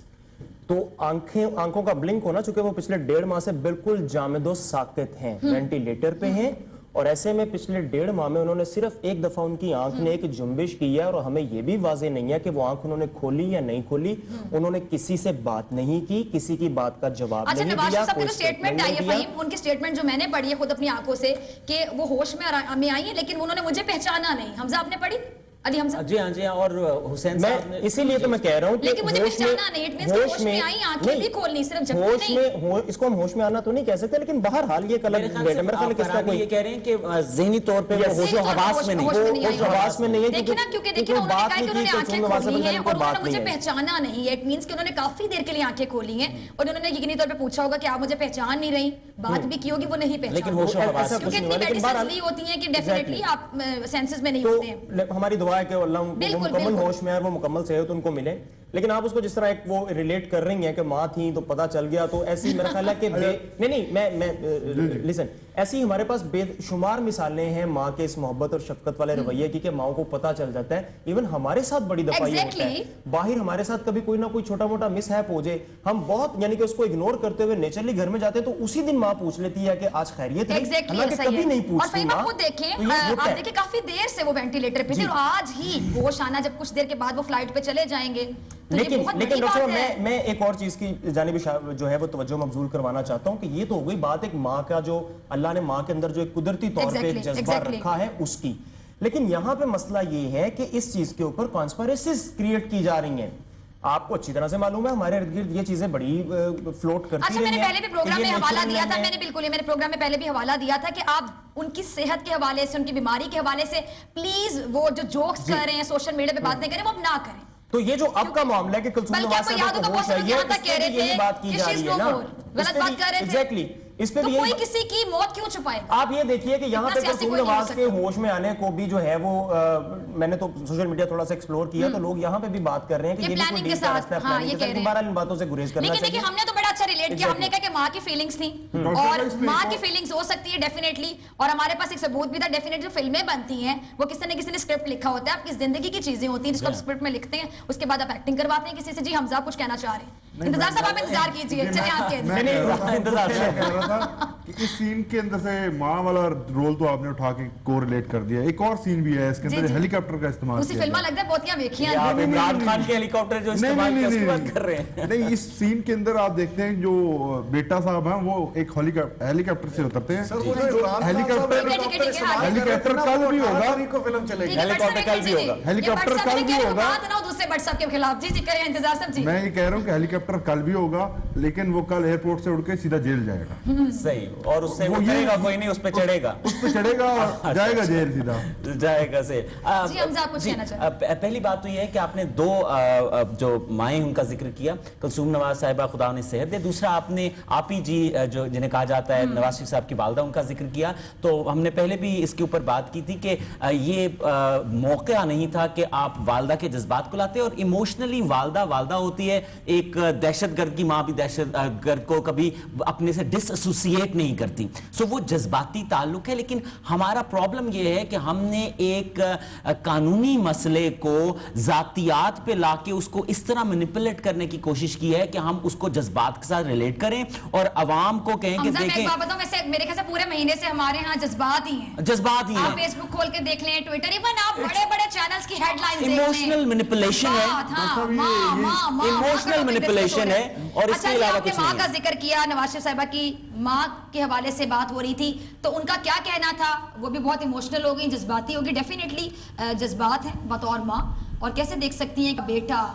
تو آنکھوں کا بلنک ہونا, چونکہ وہ پچھلے 1.5 ماہ سے بالکل جامد و ساکت ہیں, وینٹیلیٹر پہ ہیں, اور ایسے میں پچھلے 1.5 ماہ میں انہوں نے صرف ایک دفعہ ان کی آنکھ نے ایک جنبش کی ہے, اور ہمیں یہ بھی واضح نہیں ہے کہ وہ آنکھ انہوں نے کھولی یا نہیں کھولی. انہوں نے کسی سے بات نہیں کی, کسی کی بات کا جواب نہیں دیا. اچھا نواز صاحب کی سٹیٹمنٹ آئی ہے فہیم, ان کی سٹیٹمنٹ جو میں نے پڑھی ہے خود اپنی آنکھوں سے کہ وہ ہوش میں آئی ہیں لیکن انہوں نے مجھے پہچانا نہیں. حمزہ آپ نے پڑھی؟ جی ہاں جی ہاں, اور حسین صاحب نے اسی لیے تو میں کہہ رہا ہوں کہ مجھے پہچانا نہیں, اٹ مینس کہ ہوش میں آئی, آنکھیں بھی کھولنی, صرف جھپکی نہیں. اس کو ہم ہوش میں آنا تو نہیں کہہ سکتے, لیکن بہرحال یہ میرے خیال سے یہ کہہ رہے ہیں کہ ذہنی طور پہ وہ ہوش و حواس میں نہیں, ہوش و حواس میں نہیں ہے, دیکھیں نا, کیونکہ دیکھیں انہوں نے کہا کہ انہوں نے آنکھیں کھولی ہیں اور انہوں نے مجھے پہچانا نہیں ہے. اٹ مینس کہ انہوں نے کافی دیر کے لیے آنکھیں کھولی ہیں اور انہوں نے یقینی طور پہ پوچھا ہوگا کہ آپ مجھے پہچان نہیں رہی, بات بھی کی ہوگی وہ نہیں پہچان, لیکن ہوش و حواس کیونکہ اتنی میڈیسنز لی ہوتی ہیں کہ ڈیفینیٹلی آپ سینسز میں نہیں ہوتے ہیں. ہماری دعا ہے کہ اللہ مکمل ہوش میں اور وہ مکمل صحت ان کو ملے. لیکن آپ اس کو جس طرح ایک وہ ریلیٹ کر رہی ہیں کہ ماں تھیں تو پتہ چل گیا, تو ایسی میرا خیال ہے کہ میں لسن, ایسی ہمارے پاس بے شمار مثالیں ہیں ماں کے اس محبت اور شفقت والے رویے کی کہ ماں کو پتہ چل جاتا ہے. ایون ہمارے ساتھ بڑی دفعہ یہ ہوتا ہے, باہر ہمارے ساتھ کبھی کوئی نہ کوئی چھوٹا موٹا مس ہیپ ہو جائے, ہم بہت یعنی کہ اس کو اگنور کرتے ہوئے نیچرلی گھر میں جاتے ہیں, تو اسی دن ماں پوچھ لیتی ہے کہ آج خیریت ہے, حالانکہ کبھی نہیں پوچھتی ماں. اور خود دیکھیں, آپ دیکھیں کافی دیر سے وہ وینٹیلیٹر پہ تھے اور آج ہی ہوش آنا, جب کچھ دیر کے بعد وہ فلائٹ پہ چلے جائیں گے. لیکن ڈاکٹر صاحب میں ایک اور چیز کی جانب جو ہے وہ توجہ مبذول کروانا چاہتا ہوں کہ یہ تو ہو گئی بات ایک ماں کا جو اللہ نے ماں کے اندر جو ایک قدرتی طور پہ جذبہ رکھا ہے اس کی, لیکن یہاں پہ مسئلہ یہ ہے کہ اس چیز کے اوپر کانسپیریسیز کریٹ کی جا رہی ہیں. آپ کو اچھی طرح سے معلوم ہے ہمارے ارد گرد یہ چیزیں بڑی فلوٹ کرتی رہی ہیں. میں نے پہلے بھی پروگرام میں حوالہ دیا تھا, میں نے پروگرام میں پہلے بھی حوالہ دیا تھا کہ آپ ان کی صحت کے حوالے سے, ان کی بیماری کے حوالے سے پلیز وہ جو جوکس کر رہے ہیں سوشل میڈیا پہ باتیں کریں وہ اب نہ کریں. تو یہ جو اب کا معاملہ ہے کہ کلثوم نواز صاحب کو ہوش آئی ہے, اس پہ بھی یہی بات کی جا رہی ہے نا, غلط بات کر رہے تھے, ایگزیکٹلی اس پہ بھی کوئی کسی کی موت کیوں چھپائے گا. آپ یہ دیکھیے کہ یہاں پہ کلثوم نواز کے ہوش میں آنے کو بھی جو ہے وہ میں نے تو سوشل میڈیا تھوڑا سا ایکسپلور کیا, تو لوگ یہاں پہ بھی بات کر رہے ہیں کہ یہ بھی کوئی ڈیل کا راستہ ہے, پلاننگ کے ساتھ. بہرحال ان باتوں سے گریز کرنا چاہیے. لیکن ہم نے تو بڑا اچھا ریلیٹ کیا, ہم نے کہا کہ ماں کی فیلنگز تھیں اور ماں کی فیلنگز ہو سکتی ہے ڈیفینیٹلی, اور ہمارے پاس ایک ثبوت بھی تھا ڈیفینیٹلی. جو فلمیں بنتی ہیں وہ کسی نے اسکرپٹ لکھا ہوتا ہے, آپ کی زندگی کی چیزیں ہوتی ہیں جس کو آپ اسکرپٹ میں لکھتے ہیں, اس کے بعد آپ ایکٹنگ کرواتے ہیں کسی سے. جی حمزہ کچھ کہنا چاہ رہے ہیں, انتظار صاحب آپ انتظار کیجئے, چلیں آپ کے اس سین کے اندر سے ماں والا رول تو آپ نے اٹھا کے کو ریلیٹ کر دیا. ایک اور سین بھی ہے اس کے اندر ہیلی کاپٹر کا استعمال, اسی فلمہ لگتا ہے بہتیاں دیکھی ہیں آپ عمران خان کے ہیلی کاپٹر جو استعمال کیا اس کی بات کر رہے ہیں. نہیں, اس سین کے اندر آپ دیکھتے ہیں جو بیٹا صاحب ہیں وہ ایک ہیلی کاپٹر سے اترتے ہیں. ہیلی کاپٹر کل بھی ہوگا, ہیلی کاپٹر کل بھی ہوگا. میں یہ کہہ رہا ہوں کہ ہیلی کاپٹر کل بھی ہوگا, لیکن وہ کل ایئرپورٹ سے اڑ کے سیدھا جیل جائے گا. صحیح, اور اس سے وہ اترے یہ- گا کوئی نہیں, اس پہ چڑھے گا, اس پہ چڑھے گا اور جائے گا جیل سیدھا جائے گا سے. جی حمزہ آپ کچھ کہنا چاہتے پہلی بات تو یہ ہے کہ آپ نے دو جو مائیں ان کا ذکر کیا, کلثوم نواز صاحبہ خدا انہیں صحت دے, دوسرا آپ نے آپی جی جو جنہیں کہا جاتا ہے نواز شریف صاحب کی والدہ, ان کا ذکر کیا. تو ہم نے پہلے بھی اس کے اوپر بات کی تھی کہ یہ موقع نہیں تھا کہ آپ والدہ کے جذبات کو لاتے, اور ایموشنلی والدہ ہوتی ہے ایک دہشت گرد کی ماں بھی دہشت گرد کو کبھی اپنے سے ڈس ایسوسیٹ نہیں کرتی, سو وہ جذباتی تعلق ہے. لیکن ہمارا پرابلم یہ ہے کہ ہم نے ایک قانونی مسئلے کو ذاتیات پہ لا کے اس کو اس طرح مینیپولیٹ کرنے کی کوشش کی ہے کہ ہم اس کو جذبات کے ساتھ ریلیٹ کریں اور عوام کو کہیں کہ حمزہ میں دیکھیں ایک بات بتاؤں, ویسے میرے خیال سے پورے مہینے سے ہمارے ہاں جذبات ہی ہیں, جذبات ہی آپ ہیں, فیس بک کھول کے دیکھ لیں, ٹویٹر, ایون آپ بڑے بڑے چینلز کی ہیڈ لائنز دیکھ لیں, ایموشنل مینیپولیشن ہے, ایموشنل مینیپولیشن ہے. اور اس کے علاوہ کچھ ماں نہیں کا ہے. ذکر کیا, نواز شریف صاحبہ کی ماں کے حوالے سے بات ہو رہی تھی, تو ان کا کیا کہنا تھا, وہ بھی بہت ایموشنل ہو گئی, جذباتی ہوگی. ڈیفینیٹلی جذبات ہیں بطور ماں, اور کیسے دیکھ سکتی ہیں کہ بیٹا,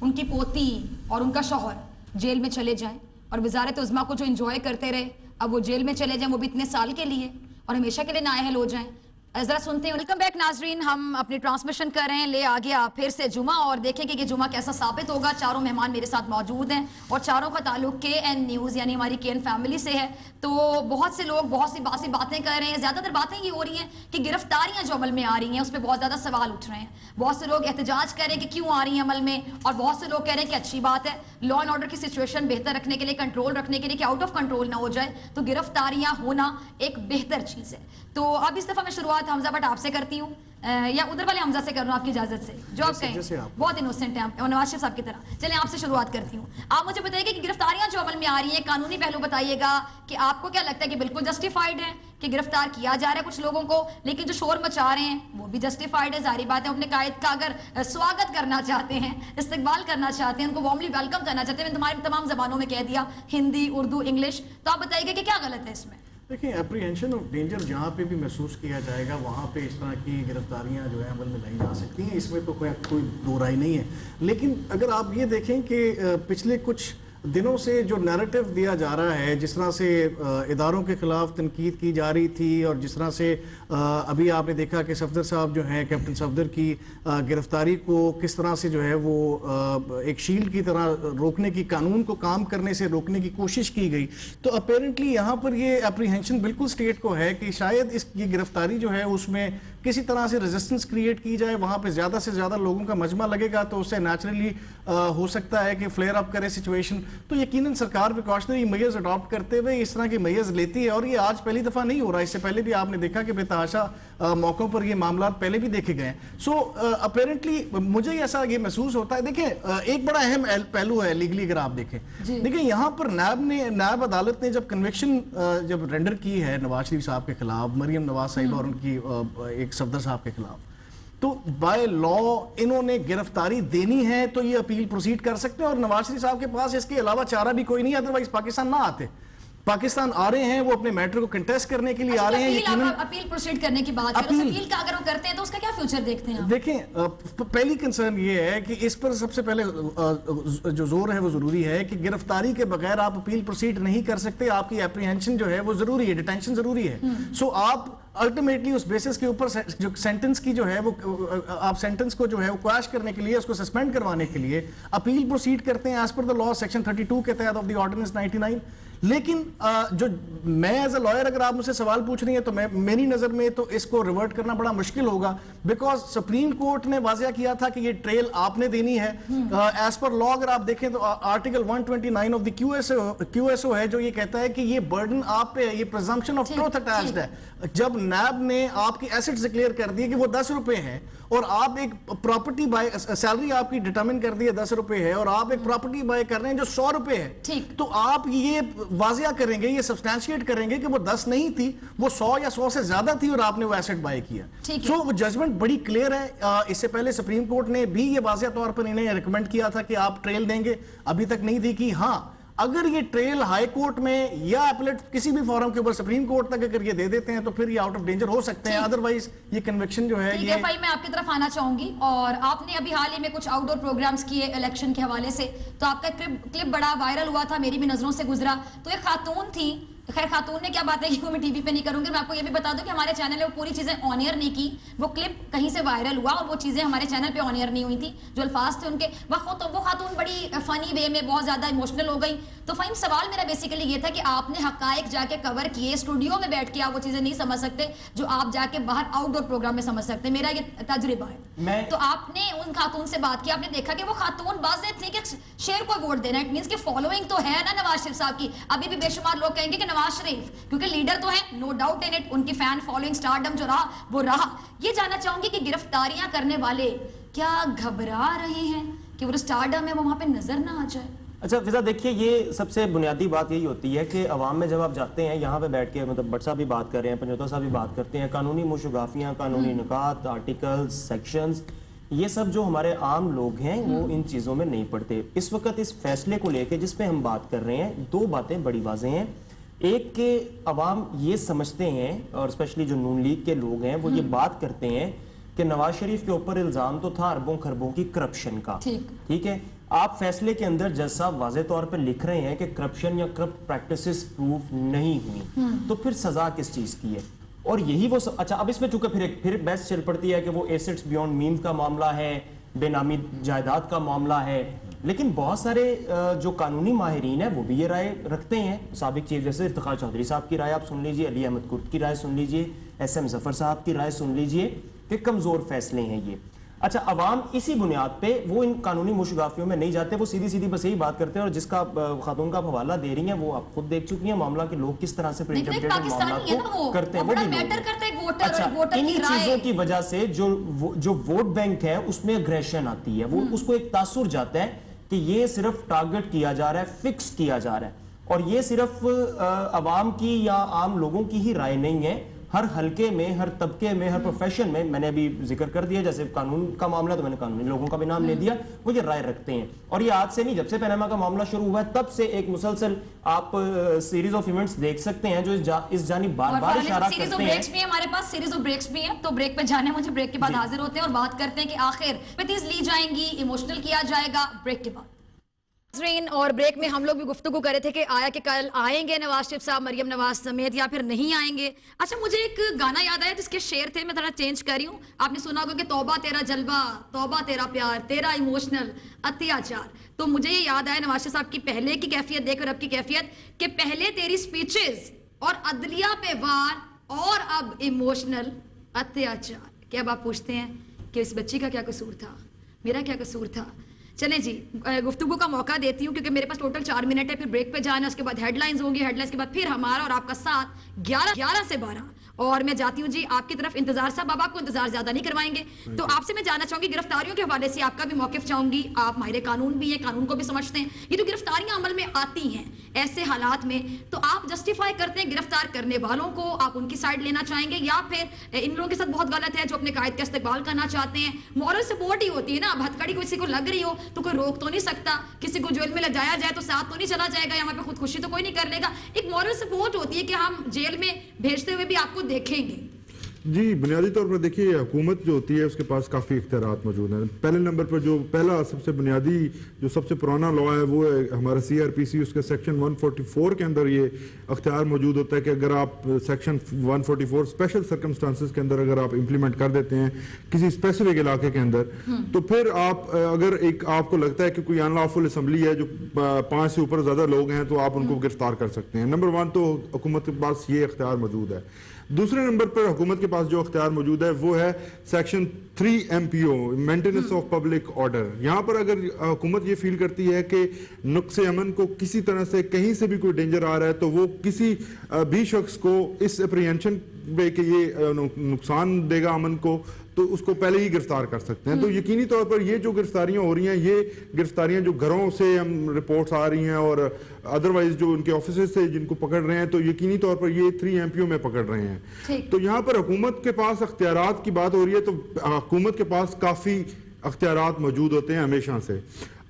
ان کی پوتی اور ان کا شوہر جیل میں چلے جائیں, اور وزارت عظمیٰ کو جو انجوائے کرتے رہے اب وہ جیل میں چلے جائیں, وہ بھی اتنے سال کے لیے, اور ہمیشہ کے لیے نااہل ہو جائیں. ذرا سنتے ہیں. ویلکم بیک ناظرین, ہم اپنی ٹرانسمیشن کر رہے ہیں, لے آ گیا پھر سے جمعہ, اور دیکھیں کہ یہ جمعہ کیسا ثابت ہوگا. چاروں مہمان میرے ساتھ موجود ہیں, اور چاروں کا تعلق کے این نیوز یعنی ہماری کے این فیملی سے ہے. تو بہت سے لوگ بہت سی باتیں کر رہے ہیں, زیادہ تر باتیں یہ ہو رہی ہیں کہ گرفتاریاں جو عمل میں آ رہی ہیں اس پہ بہت زیادہ سوال اٹھ رہے ہیں. بہت سے لوگ احتجاج کر رہے ہیں کہ کیوں آ رہی ہیں عمل میں, اور بہت سے لوگ کہہ رہے ہیں کہ اچھی بات ہے, لا اینڈ آرڈر کی سچویشن بہتر رکھنے کے لیے, کنٹرول رکھنے کے لیے, کہ آؤٹ آف کنٹرول نہ ہو جائے, تو گرفتاریاں ہونا ایک بہتر چیز ہے. تو اب اس دفعہ میں شروعات حمزہ بٹ آپ سے کرتی ہوں, یا ادھر والے حمزہ سے کر رہا ہوں آپ کی اجازت سے, جو آپ کہیں. بہت انوسنٹ ہیں آپ, نواز شریف صاحب کی طرح. چلیں آپ سے شروعات کرتی ہوں. آپ مجھے بتائیے کہ گرفتاریاں جو عمل میں آ رہی ہیں, قانونی پہلو بتائیے گا کہ آپ کو کیا لگتا ہے کہ بالکل جسٹیفائڈ ہے کہ گرفتار کیا جا رہا ہے کچھ لوگوں کو, لیکن جو شور مچا رہے ہیں وہ بھی جسٹیفائڈ ہے. ظاہری بات ہے, اپنے قائد کا اگر سواگت کرنا چاہتے ہیں, استقبال کرنا چاہتے ہیں, ان کو وارملی ویلکم کرنا چاہتے ہیں, میں تمہاری تمام زبانوں میں کہہ دیا, ہندی, اردو, انگلش, تو آپ بتائیے کہ کیا غلط ہے اس میں. دیکھیں, اپریہنشن آف ڈینجر جہاں پہ بھی محسوس کیا جائے گا وہاں پہ اس طرح کی گرفتاریاں جو ہیں عمل میں لائی جا سکتی ہیں, اس میں تو کوئی دو رائے نہیں ہے. لیکن اگر آپ یہ دیکھیں کہ پچھلے کچھ دنوں سے جو نیریٹو دیا جا رہا ہے, جس طرح سے اداروں کے خلاف تنقید کی جا رہی تھی, اور جس طرح سے ابھی آپ نے دیکھا کہ صفدر صاحب جو ہیں, کیپٹن صفدر کی گرفتاری کو کس طرح سے جو ہے وہ ایک شیلڈ کی طرح روکنے کی, قانون کو کام کرنے سے روکنے کی کوشش کی گئی. تو اپیرنٹلی یہاں پر یہ اپریہنشن بالکل اسٹیٹ کو ہے کہ شاید یہ گرفتاری جو ہے اس میں کسی طرح سے ریزسٹنس کریٹ کی جائے, وہاں پہ زیادہ سے زیادہ لوگوں کا مجمع لگے گا تو اس سے نیچرلی ہو سکتا ہے کہ فلیئر اپ کرے سچویشن. تو یقیناً سرکار پریکاشنری میئرز اڈاپٹ کرتے ہوئے اس طرح کے میئرز لیتی ہے, اور یہ آج پہلی دفعہ نہیں ہو رہا, اس سے پہلے بھی آپ نے دیکھا کہ بے تحاشا موقعوں پر یہ معاملات پہلے بھی دیکھے گئے ہیں. سو اپیرنٹلی مجھے ایسا یہ محسوس ہوتا ہے. دیکھیں, ایک بڑا اہم پہلو ہے لیگلی, اگر آپ دیکھیں, دیکھیں یہاں پر نیب عدالت نے جب کنوکشن جب رینڈر کی ہے نواز شریف صاحب کے خلاف, مریم نواز صاحبہ اور ان کی ایک صفدر صاحب کے خلاف, تو بائی لا انہوں نے گرفتاری دینی ہے تو یہ اپیل پروسیڈ کر سکتے ہیں, اور نواز شریف صاحب کے پاس اس کے علاوہ چارہ بھی کوئی نہیں, ادروائز پاکستان نہ آتے. پاکستان آ رہے ہیں, وہ اپنے میٹر کو کنٹیسٹ کرنے کے لیے آ رہے ہیں. یقیناً اپیل پروسیڈ کرنے کی بات کریں, اپیل کا اگر وہ کرتے ہیں تو اس کا کیا فیوچر دیکھتے ہیں؟ دیکھیں, پہلی کنسرن یہ ہے کہ اس پر سب سے پہلے جو زور ہے وہ ضروری ہے کہ گرفتاری کے بغیر آپ اپیل پروسیڈ نہیں کر سکتے. آپ کی اپریہنشن جو ہے وہ ضروری ہے, ڈیٹینشن ضروری ہے. سو آپ الٹیمیٹلی اس بیسس کے اوپر جو سینٹنس کی جو ہے وہ آپ سینٹنس کو جو ہے وہ کویش کرنے کے لیے, اس کو سسپینڈ کروانے کے لیے اپیل پروسیڈ کرتے ہیں ایز پر دا لا سیکشن 32 کے تحت آف دی آرڈیننس 99. لیکن جو میں ایز اے لائر اگر آپ مجھ سے سوال پوچھ رہی ہیں تو میری نظر میں تو اس کو ریورٹ کرنا بڑا مشکل ہوگا, بیکاز سپریم کورٹ نے واضح کیا تھا کہ یہ ٹریل آپ نے دینی ہے. ایز پر لا اگر آپ دیکھیں تو article 129 of the Q S O ہے جو یہ کہتا ہے کہ یہ برڈن آپ پہ, یہ پرزمپشن آف ٹروتھ اٹیچڈ ہے. جب نیب نے آپ کی ایسٹس ڈکلیئر کر دیے کہ وہ 10 روپے ہیں, اور آپ ایک پراپرٹی بائی, سیلری آپ کی ڈیٹرمن کر دی ہے 10 روپے ہے, اور آپ ایک پراپرٹی بائی کر رہے ہیں جو 100 روپے ہے, تو آپ یہ واضح کریں گے, یہ سبسٹینشیٹ کریں گے کہ وہ 10 نہیں تھی, وہ 100 یا 100 سے زیادہ تھی, اور آپ نے وہ ایسٹ بائی کیا. سو وہ ججمنٹ بڑی کلیئر ہے. اس سے پہلے سپریم کورٹ نے بھی یہ واضح طور پر انہیں ریکمینڈ کیا تھا کہ آپ ٹریل دیں گے, ابھی تک نہیں دی کی. ہاں, اگر یہ ٹریل ہائی کورٹ میں یا اپلیٹ کسی بھی فورم کے اوپر سپریم کورٹ تک اگر یہ دے دیتے ہیں تو پھر یہ آؤٹ آف ڈینجر ہو سکتے ہیں, ادروائز یہ کنوکشن جو ہے یہ. میں آپ کی طرف آنا چاہوں گی, اور آپ نے ابھی حال ہی میں کچھ آؤٹ ڈور پروگرامز کیے الیکشن کے حوالے سے, تو آپ کا کلپ بڑا وائرل ہوا تھا, میری بھی نظروں سے گزرا. تو ایک خاتون تھی خیر خاتون نے کیا بات ہے کہ وہ میں ٹی وی پہ نہیں کروں گی. میں آپ کو یہ بھی بتا دوں کہ ہمارے چینل نے وہ پوری چیزیں آن ایئر نہیں کی, وہ کلپ کہیں سے وائرل ہوا اور وہ چیزیں ہمارے چینل پہ آن ایئر نہیں ہوئی تھی. جو الفاظ تھے ان کے وہ خاتون بڑی فنی وے میں بہت زیادہ ایموشنل ہو گئی. تو فہیم سوال میرا بیسیکلی یہ تھا کہ آپ نے حقائق جا کے کور کیے, اسٹوڈیو میں بیٹھ کے آپ وہ چیزیں نہیں سمجھ سکتے جو آپ جا کے باہر آؤٹ ڈور پروگرام میں سمجھ سکتے. میرا یہ تجربہ ہے. تو آپ نے ان خاتون سے بات کی, آپ نے دیکھا کہ وہ خاتون واضح تھی کہ شیر کو ووٹ دینا, اٹ مینس کہ فالوئنگ تو ہے نا نواز شریف صاحب کی. ابھی بھی بے شمار لوگ کہیں گے کہ نواز شریف کیونکہ لیڈر تو ہے, نو ڈاؤٹ ان اٹ, ان کی فین فالوئنگ سٹارڈم جو رہا وہ رہا. یہ جاننا چاہوں گی کہ گرفتاریاں کرنے والے کیا گھبرا رہے ہیں کہ وہ سٹارڈم ہے وہ وہاں پہ نظر نہ آ جائے؟ اچھا فضا دیکھیے, یہ سب سے بنیادی بات یہی ہوتی ہے کہ عوام میں جب آپ جاتے ہیں یہاں پہ بیٹھ کے, مطلب بٹ صاحب بھی بات کر رہے ہیں, پنجوتا صاحب بھی بات کرتے ہیں, قانونی موشگافیاں, قانونی نکات, آرٹیکلز, سیکشنز, یہ سب جو ہمارے عام لوگ ہیں وہ ان چیزوں میں نہیں پڑتے. اس وقت اس فیصلے کو لے کے جس پہ ہم بات کر رہے ہیں, دو باتیں بڑی واضح ہیں. ایک کہ عوام یہ سمجھتے ہیں, اور اسپیشلی جو نون لیگ کے لوگ ہیں وہ یہ بات کرتے ہیں کہ نواز شریف کے اوپر الزام تو تھا اربوں خربوں کی کرپشن کا, ٹھیک ہے. آپ فیصلے کے اندر جج صاحب واضح طور پر لکھ رہے ہیں کہ کرپشن یا کرپٹ پریکٹسز پروف نہیں ہوئی, تو پھر سزا کس چیز کی ہے؟ اور یہی وہ اچھا, اب اس میں چونکہ پھر بحث چل پڑتی ہے کہ وہ ایسٹس بیونڈ مینز کا معاملہ ہے, بے نامی جائیداد کا معاملہ ہے, لیکن بہت سارے جو قانونی ماہرین ہیں وہ بھی یہ رائے رکھتے ہیں. سابق چیف جسٹس افتخار چودھری صاحب کی رائے آپ سن لیجئے, علی احمد کرد کی رائے سن لیجئے, ایس ایم ظفر صاحب کی رائے سن لیجئے کہ کمزور فیصلے ہیں یہ. اچھا, عوام اسی بنیاد پہ وہ ان قانونی موشگافیوں میں نہیں جاتے, وہ سیدھی سیدھی بس یہی بات کرتے ہیں, اور جس کا خاتون کا آپ حوالہ دے رہی ہیں وہ آپ خود دیکھ چکی ہیں معاملہ کہ لوگ کس طرح سے معاملات کو کرتے ہیں. اچھا, انہی چیزوں کی وجہ سے جو ووٹ بینک ہے اس میں اگریشن آتی ہے, وہ اس کو ایک تاثر جاتا ہے کہ یہ صرف ٹارگٹ کیا جا رہا ہے, فکس کیا جا رہا ہے, اور یہ صرف عوام کی یا عام لوگوں کی ہی رائے نہیں ہے. ہر حلقے میں, ہر طبقے میں, ہر پروفیشن میں, میں نے ابھی ذکر کر دیا جیسے قانون کا معاملہ, تو میں نے قانونی لوگوں کا بھی نام لے دیا, وہ یہ رائے رکھتے ہیں. اور یہ آج سے نہیں, جب سے پیناما کا معاملہ شروع ہوا ہے تب سے ایک مسلسل آپ سیریز آف ایونٹس دیکھ سکتے ہیں جو اس جانب بار بار اشارہ کرتے ہیں. ہمارے پاس سیریز آف بریکس بھی ہیں, تو بریک پہ جانے مجھے بریک کے بعد حاضر ہوتے ہیں اور بات کرتے ہیں کہ آخر پیتیز لی جائیں گی, ایموشنل کیا جائے گا, بریک کے بعد. اور بریک میں ہم لوگ بھی گفتگو کر رہے تھے کہ آیا کہ کل آئیں گے نواز شریف صاحب مریم نواز سمیت یا پھر نہیں آئیں گے. اچھا, مجھے ایک گانا یاد آیا جس کے شعر تھے, میں تھوڑا چینج کر رہی ہوں. آپ نے سنا ہوگا کہ توبہ تیرا جلوہ, توبہ تیرا پیار, تیرا ایموشنل اتیاچار. تو مجھے یہ یاد آیا نواز شریف صاحب کی پہلے کی کیفیت دیکھ اور اب کی کیفیت, کہ پہلے تیری سپیچز اور عدلیہ پہ وار, اور اب ایموشنل اتیاچار. کہ اب آپ پوچھتے ہیں کہ اس بچی کا کیا قصور تھا, میرا کیا قصور تھا. چلیں جی, گفتگو کا موقع دیتی ہوں کیونکہ میرے پاس ٹوٹل 4 منٹ ہے, پھر بریک پہ جانا, اس کے بعد ہیڈ لائنز ہوں گی, ہیڈ لائنز کے بعد پھر ہمارا اور آپ کا ساتھ 11 سے 12. اور میں جاتی ہوں جی آپ کی طرف. انتظار صاحب, اب آپ کو انتظار زیادہ نہیں کروائیں گے, تو آپ سے میں جاننا چاہوں گی گرفتاریوں کے حوالے سے آپ کا بھی موقف چاہوں گی. آپ ماہر قانون بھی ہیں, قانون کو بھی سمجھتے ہیں. یہ جو گرفتاریاں عمل میں آتی ہیں ایسے حالات میں, تو آپ جسٹیفائی کرتے ہیں گرفتار کرنے والوں کو, آپ ان کی سائڈ لینا چاہیں گے, یا پھر ان لوگوں کے ساتھ بہت غلط ہے جو اپنے قائد کا استقبال کرنا چاہتے ہیں؟ مورل سپورٹ ہی ہوتی ہے نا. اب ہتھکڑی کسی کو لگ رہی ہو تو کوئی روک تو نہیں سکتا, کسی کو جیل میں لجایا جائے تو ساتھ تو نہیں چلا جائے گا, یہاں پہ خودکشی تو کوئی نہیں کر لے گا. ایک مورل سپورٹ ہوتی ہے کہ ہم جیل میں بھیجتے ہوئے بھی آپ کو دیکھیں گے. جی, بنیادی طور پر دیکھیے حکومت جو ہوتی ہے اس کے پاس کافی اختیارات موجود ہیں. پہلے نمبر پر جو پہلا سب سے بنیادی جو سب سے پرانا لا ہے وہ ہے ہمارا CRPC, اس کے سیکشن 144 کے اندر یہ اختیار موجود ہوتا ہے کہ اگر آپ سیکشن 144 اسپیشل سرکمسٹانسز کے اندر اگر آپ امپلیمنٹ کر دیتے ہیں کسی اسپیسیفک علاقے کے اندر, تو پھر آپ اگر ایک آپ کو لگتا ہے کہ کوئی ان لافل اسمبلی ہے جو 5 سے اوپر زیادہ لوگ ہیں تو آپ ان کو گرفتار کر سکتے ہیں. نمبر 1 تو حکومت کے پاس یہ اختیار موجود ہے. دوسرے نمبر پر حکومت کے پاس جو اختیار موجود ہے وہ ہے section 3 MPO, maintenance of public order. یہاں پر اگر حکومت یہ فیل کرتی ہے کہ نقص امن کو کسی طرح سے کہیں سے بھی کوئی ڈینجر آ رہا ہے, تو وہ کسی بھی شخص کو اس اپریہنشن پہ کہ یہ نقصان دے گا امن کو, تو اس کو پہلے ہی گرفتار کر سکتے ہیں. تو یقینی طور پر یہ جو گرفتاریاں ہو رہی ہیں, یہ گرفتاریاں جو گھروں سے ہم رپورٹس آ رہی ہیں اور ادروائز جو ان کے آفیسز سے جن کو پکڑ رہے ہیں, تو یقینی طور پر یہ 3 MPO میں پکڑ رہے ہیں. تو یہاں پر حکومت کے پاس اختیارات کی بات ہو رہی ہے, تو حکومت کے پاس کافی اختیارات موجود ہوتے ہیں ہمیشہ سے.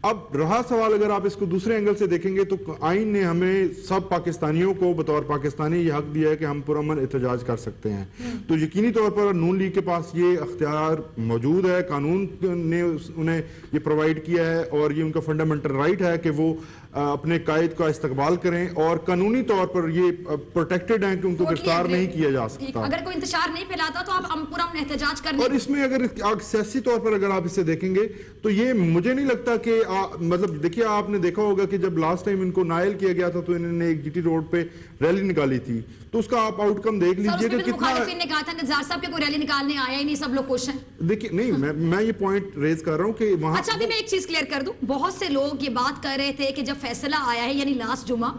اب رہا سوال, اگر آپ اس کو دوسرے اینگل سے دیکھیں گے تو آئین نے ہمیں سب پاکستانیوں کو بطور پاکستانی یہ حق دیا ہے کہ ہم پرامن احتجاج کر سکتے ہیں. تو یقینی طور پر نون لیگ کے پاس یہ اختیار موجود ہے, قانون نے انہیں یہ پرووائڈ کیا ہے, اور یہ ان کا فنڈامنٹل رائٹ ہے کہ وہ اپنے قائد کا استقبال کریں اور قانونی طور پر یہ پروٹیکٹڈ ہیں کہ ان کو گرفتار نہیں کیا جا سکتا. اگر کوئی انتشار نہیں پھیلاتا تو آپ پورا احتجاج کرنے. اور اس میں اگر سیاسی طور پر اگر آپ اسے دیکھیں گے تو یہ مجھے نہیں لگتا کہ مطلب دیکھیے آپ نے دیکھا ہوگا کہ جب لاسٹ ٹائم ان کو نائل کیا گیا تھا تو انہوں نے ایک جی ٹی روڈ پہ ریلی نکالی تھی, تو اس کا آپ آؤٹ کم دیکھ لیجئے کہ کتنا. مخالفین نے کہا تھا انتظار صاحب کے کوئی ریلی نکالنے آیا ہی نہیں, سب لوگ خوش ہیں. دیکھیے نہیں میں یہ پوائنٹ ریز کر رہا ہوں کہ وہاں. اچھا ابھی میں ایک چیز کلیئر کر دوں, بہت سے لوگ یہ بات کر رہے تھے کہ جب فیصلہ آیا ہے یعنی لاسٹ جمعہ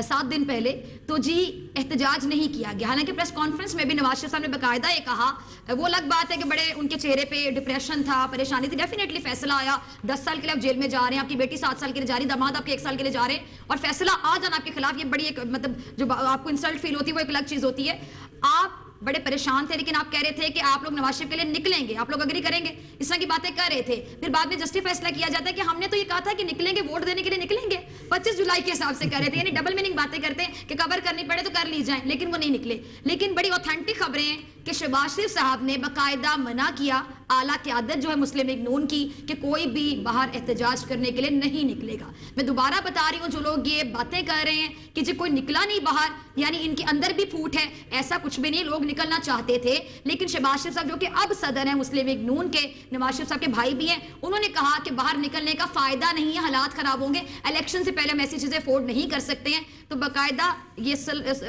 7 دن پہلے تو جی احتجاج نہیں کیا گیا, حالانکہ پریس کانفرنس میں بھی نواز شریف صاحب نے باقاعدہ یہ کہا. وہ الگ بات ہے کہ بڑے ان کے چہرے پہ ڈپریشن تھا, پریشانی تھی. ڈیفینیٹلی فیصلہ آیا, 10 سال کے لیے آپ جیل میں جا رہے ہیں, آپ کی بیٹی 7 سال کے لیے جا رہی, داماد آپ کے 1 سال کے لیے جا رہے ہیں, اور فیصلہ آ جانا آپ کے خلاف, یہ بڑی ایک مطلب جو آپ کو انسلٹ فیل ہوتی ہے وہ ایک الگ چیز ہوتی ہے. آپ بڑے پریشان تھے لیکن آپ کہہ رہے تھے کہ آپ لوگ نواز شریف کے لیے نکلیں گے, آپ لوگ اگری کریں گے, اس طرح کی باتیں کر رہے تھے. پھر بعد میں جسٹی فیصلہ کیا جاتا ہے کہ ہم نے تو یہ کہا تھا کہ نکلیں گے, ووٹ دینے کے لیے نکلیں گے, 25 جولائی کے حساب سے کر رہے تھے. یعنی ڈبل میننگ باتیں کرتے ہیں کہ کور کرنی پڑے تو کر لی جائیں, لیکن وہ نہیں نکلے. لیکن بڑی اوتھینٹک خبریں ہیں کہ شہباز شریف صاحب نے باقاعدہ منع کیا اعلیٰ قیادت جو ہے مسلم لیگ نون کی کہ کوئی بھی باہر احتجاج کرنے کے لیے نہیں نکلے گا. میں دوبارہ بتا رہی ہوں, جو لوگ یہ باتیں کر رہے ہیں کہ جی کوئی نکلا نہیں باہر, یعنی ان کے اندر بھی پھوٹ ہے, ایسا کچھ بھی نہیں. لوگ نکلنا چاہتے تھے لیکن شہباز شریف صاحب جو کہ اب صدر ہیں مسلم لیگ نون کے, نواز شریف صاحب کے بھائی بھی ہیں, انہوں نے کہا کہ باہر نکلنے کا فائدہ نہیں ہے, حالات خراب ہوں گے, الیکشن سے پہلے ہم ایسی چیزیں افورڈ نہیں کر سکتے ہیں. تو باقاعدہ یہ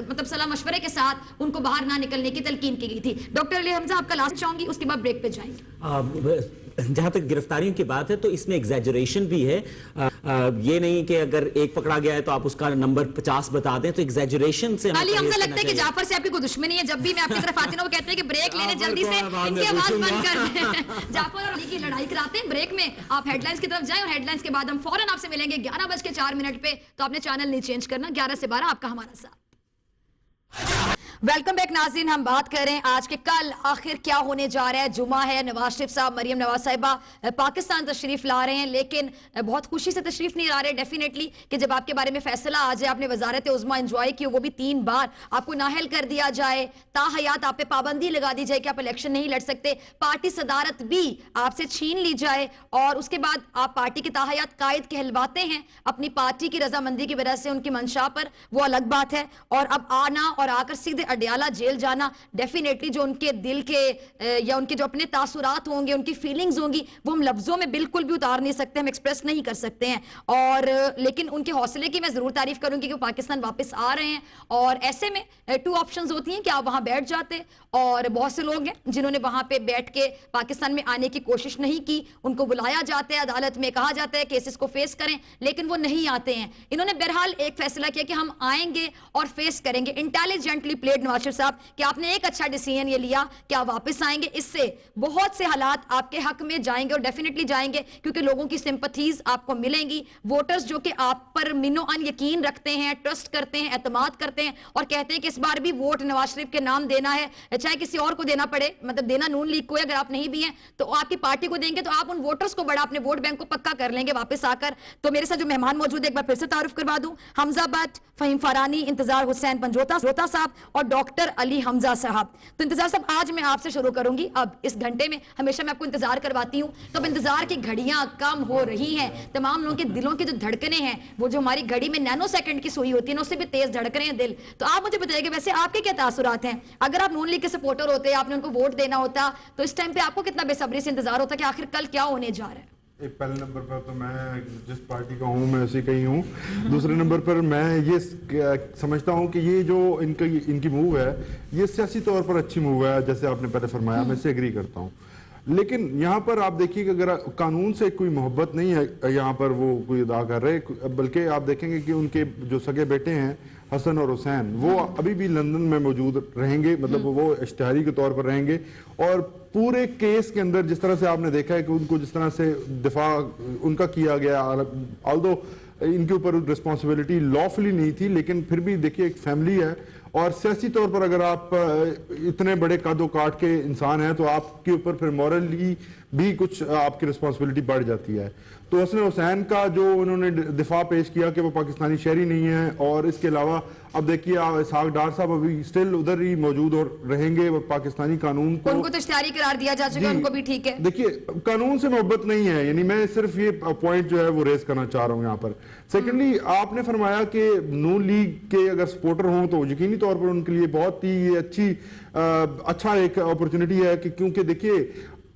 مطلب صلاح مشورے کے ساتھ ان کو باہر نہ نکلنے کی تلقین کی گئی تھی. ڈاکٹر علی حمزہ آپ کا لاسٹ چاہوں گی, اس کے بعد بریک پہ جائیں گے. جہاں تک گرفتاریوں کی بات ہے تو اس میں ایگزیجریشن بھی ہے. یہ نہیں کہ اگر ایک پکڑا گیا ہے تو آپ اس کا نمبر 50 بتا دیں, تو ایگزیجریشن سے. علی حمزہ لگتا ہے کہ جعفر سے آپ کی کوئی دشمنی ہے, جب بھی میں آپ کی طرف آتی ہوں وہ کہتے ہیں کہ بریک لینے جلدی سے ان کی آواز بند کر دیں. جعفر اور علی کی لڑائی کراتے ہیں بریک میں. آپ ہیڈ لائنز کی طرف جائیں اور ہیڈ لائنز کے بعد ہم فوراً آپ سے ملیں گے 11:04 پہ. تو آپ نے چینل نہیں چینج کرنا, 11 سے 12 آپ کا ہمارا ساتھ. ویلکم بیک ناظرین, ہم بات کر رہے ہیں آج کے کل آخر کیا ہونے جا رہا ہے. جمعہ ہے, نواز شریف صاحب, مریم نواز صاحبہ پاکستان تشریف لا رہے ہیں, لیکن بہت خوشی سے تشریف نہیں لا رہے. ڈیفینیٹلی کہ جب آپ کے بارے میں فیصلہ آ جائے, آپ نے وزارت عظمیٰ انجوائے کی, وہ بھی 3 بار, آپ کو نااہل کر دیا جائے, تاحیات آپ پہ پابندی لگا دی جائے کہ آپ الیکشن نہیں لڑ سکتے, پارٹی صدارت بھی آپ سے چھین لی جائے, اور اس کے بعد آپ پارٹی کے تاحیات قائد کہلواتے ہیں اپنی پارٹی کی رضامندی کی وجہ سے, ان کی منشا پر, وہ الگ بات ہے. اور اب آنا اور آ کر سیدھے اڈیالہ جیل جانا, ڈیفینیٹلی جو ان کے دل کے یا ان کے جو اپنے تاثرات ہوں گے, ان کی فیلنگز ہوں گی, وہ ہم لفظوں میں بالکل بھی اتار نہیں سکتے, ہم ایکسپریس نہیں کر سکتے ہیں. اور لیکن ان کے حوصلے کی میں ضرور تعریف کروں گی کہ وہ پاکستان واپس آ رہے ہیں. اور ایسے میں 2 آپشنز ہوتی ہیں کہ آپ وہاں بیٹھ جاتے, اور بہت سے لوگ ہیں جنہوں نے وہاں پہ بیٹھ کے پاکستان میں آنے کی کوشش نہیں کی, ان کو بلایا جاتا ہے, عدالت میں کہا جاتا ہے کیسز کو فیس کریں, لیکن وہ نہیں آتے ہیں. انہوں نے بہرحال ایک فیصلہ کیا کہ ہم آئیں گے اور فیس کریں گے. انٹیلیجنٹلی پلیڈ نواز شریف صاحب کہ آپ نے ایک اچھا ڈیسیژن یہ لیا کہ آپ واپس آئیں گے, اس سے بہت سے حالات آپ کے حق میں جائیں گے, اور ڈیفینیٹلی جائیں گے کیونکہ لوگوں کی سمپتھیز آپ کو ملیں گی. ووٹرز جو کہ آپ پر منو ان یقین رکھتے ہیں, ٹرسٹ کرتے ہیں, اعتماد کرتے ہیں, اور کہتے ہیں کہ اس بار بھی ووٹ نواز شریف کے نام دینا ہے, چاہے کسی اور کو دینا پڑے, مطلب دینا نون لیگ کو ہے, اگر آپ نہیں بھی ہیں تو آپ کی پارٹی کو دیں گے, تو آپ ان ووٹرز کو بڑا اپنے ووٹ بینک کو پکا کر لیں گے واپس آ کر. تو میرے ساتھ جو مہمان موجود ہے ایک بار پھر سے تعارف کروا دوں, حمزہ بٹ, فہیم فارانی, انتظار حسین پنجوتا صاحب اور ڈاکٹر علی حمزہ صاحب. تو انتظار صاحب آج میں آپ سے شروع کروں گی. اب اس گھنٹے میں ہمیشہ میں آپ کو انتظار کرواتی ہوں, تو اب انتظار کی گھڑیاں کم ہو رہی ہیں, تمام لوگوں کے دلوں کی جو دھڑکنیں ہیں, وہ جو ہماری گھڑی میں نینو سیکنڈ کی سوئی ہوتی ہے نا, اس سے بھی تیز دھڑک رہے ہیں دل. تو آپ مجھے بتائیے کہ ویسے آپ کے کیا تاثرات ہیں, اگر آپ نون لیگ کے سپورٹر ہوتے, آپ نے ان کو ووٹ دینا ہوتا, تو اس ٹائم پہ آپ کو کتنا بے صبری سے انتظار ہوتا کہ آخر کل کیا ہونے جا رہا ہے؟ پہلے نمبر پر تو میں جس پارٹی کا ہوں میں اسی کا ہی ہوں. دوسرے نمبر پر میں یہ سمجھتا ہوں کہ یہ جو ان کی موو ہے, یہ سیاسی طور پر اچھی موو ہے, جیسے آپ نے پہلے فرمایا, میں اس سے ایگری کرتا ہوں. لیکن یہاں پر آپ دیکھیے کہ اگر قانون سے کوئی محبت نہیں ہے یہاں پر وہ کوئی ادا کر رہے, بلکہ آپ دیکھیں گے کہ ان کے جو سگے بیٹے ہیں حسن اور حسین, وہ ابھی بھی لندن میں موجود رہیں گے, مطلب وہ اشتہاری کے طور پر رہیں گے. اور پورے کیس کے اندر جس طرح سے آپ نے دیکھا ہے کہ ان کو جس طرح سے دفاع ان کا کیا گیا, آلدو ان کے اوپر رسپانسبلٹی لافلی نہیں تھی, لیکن پھر بھی دیکھیے ایک فیملی ہے, اور سیاسی طور پر اگر آپ اتنے بڑے قد و کاٹ کے انسان ہیں تو آپ کے اوپر پھر بھی کچھ آپ کی رسپانسبلٹی بڑھ جاتی ہے. تو حسن حسین کا جو انہوں نے دفاع پیش کیا کہ وہ پاکستانی شہری نہیں ہے, اور اس کے علاوہ اب دیکھیے اسحاق ڈار صاحب ابھی سٹل ادھر ہی موجود اور رہیں گے, پاکستانی قانون کو ان کو تو اشتہاری قرار دیا جا چکا ہے, ان کو بھی ٹھیک ہے. دیکھیے قانون سے محبت نہیں ہے, یعنی میں صرف یہ پوائنٹ جو ہے وہ ریز کرنا چاہ رہا ہوں یہاں پر. سیکنڈلی آپ نے فرمایا کہ نون لیگ کے اگر سپورٹر ہوں تو یقینی طور پر ان کے لیے بہت ہی اچھا ایک اپرچونٹی ہے, کہ کیونکہ دیکھیے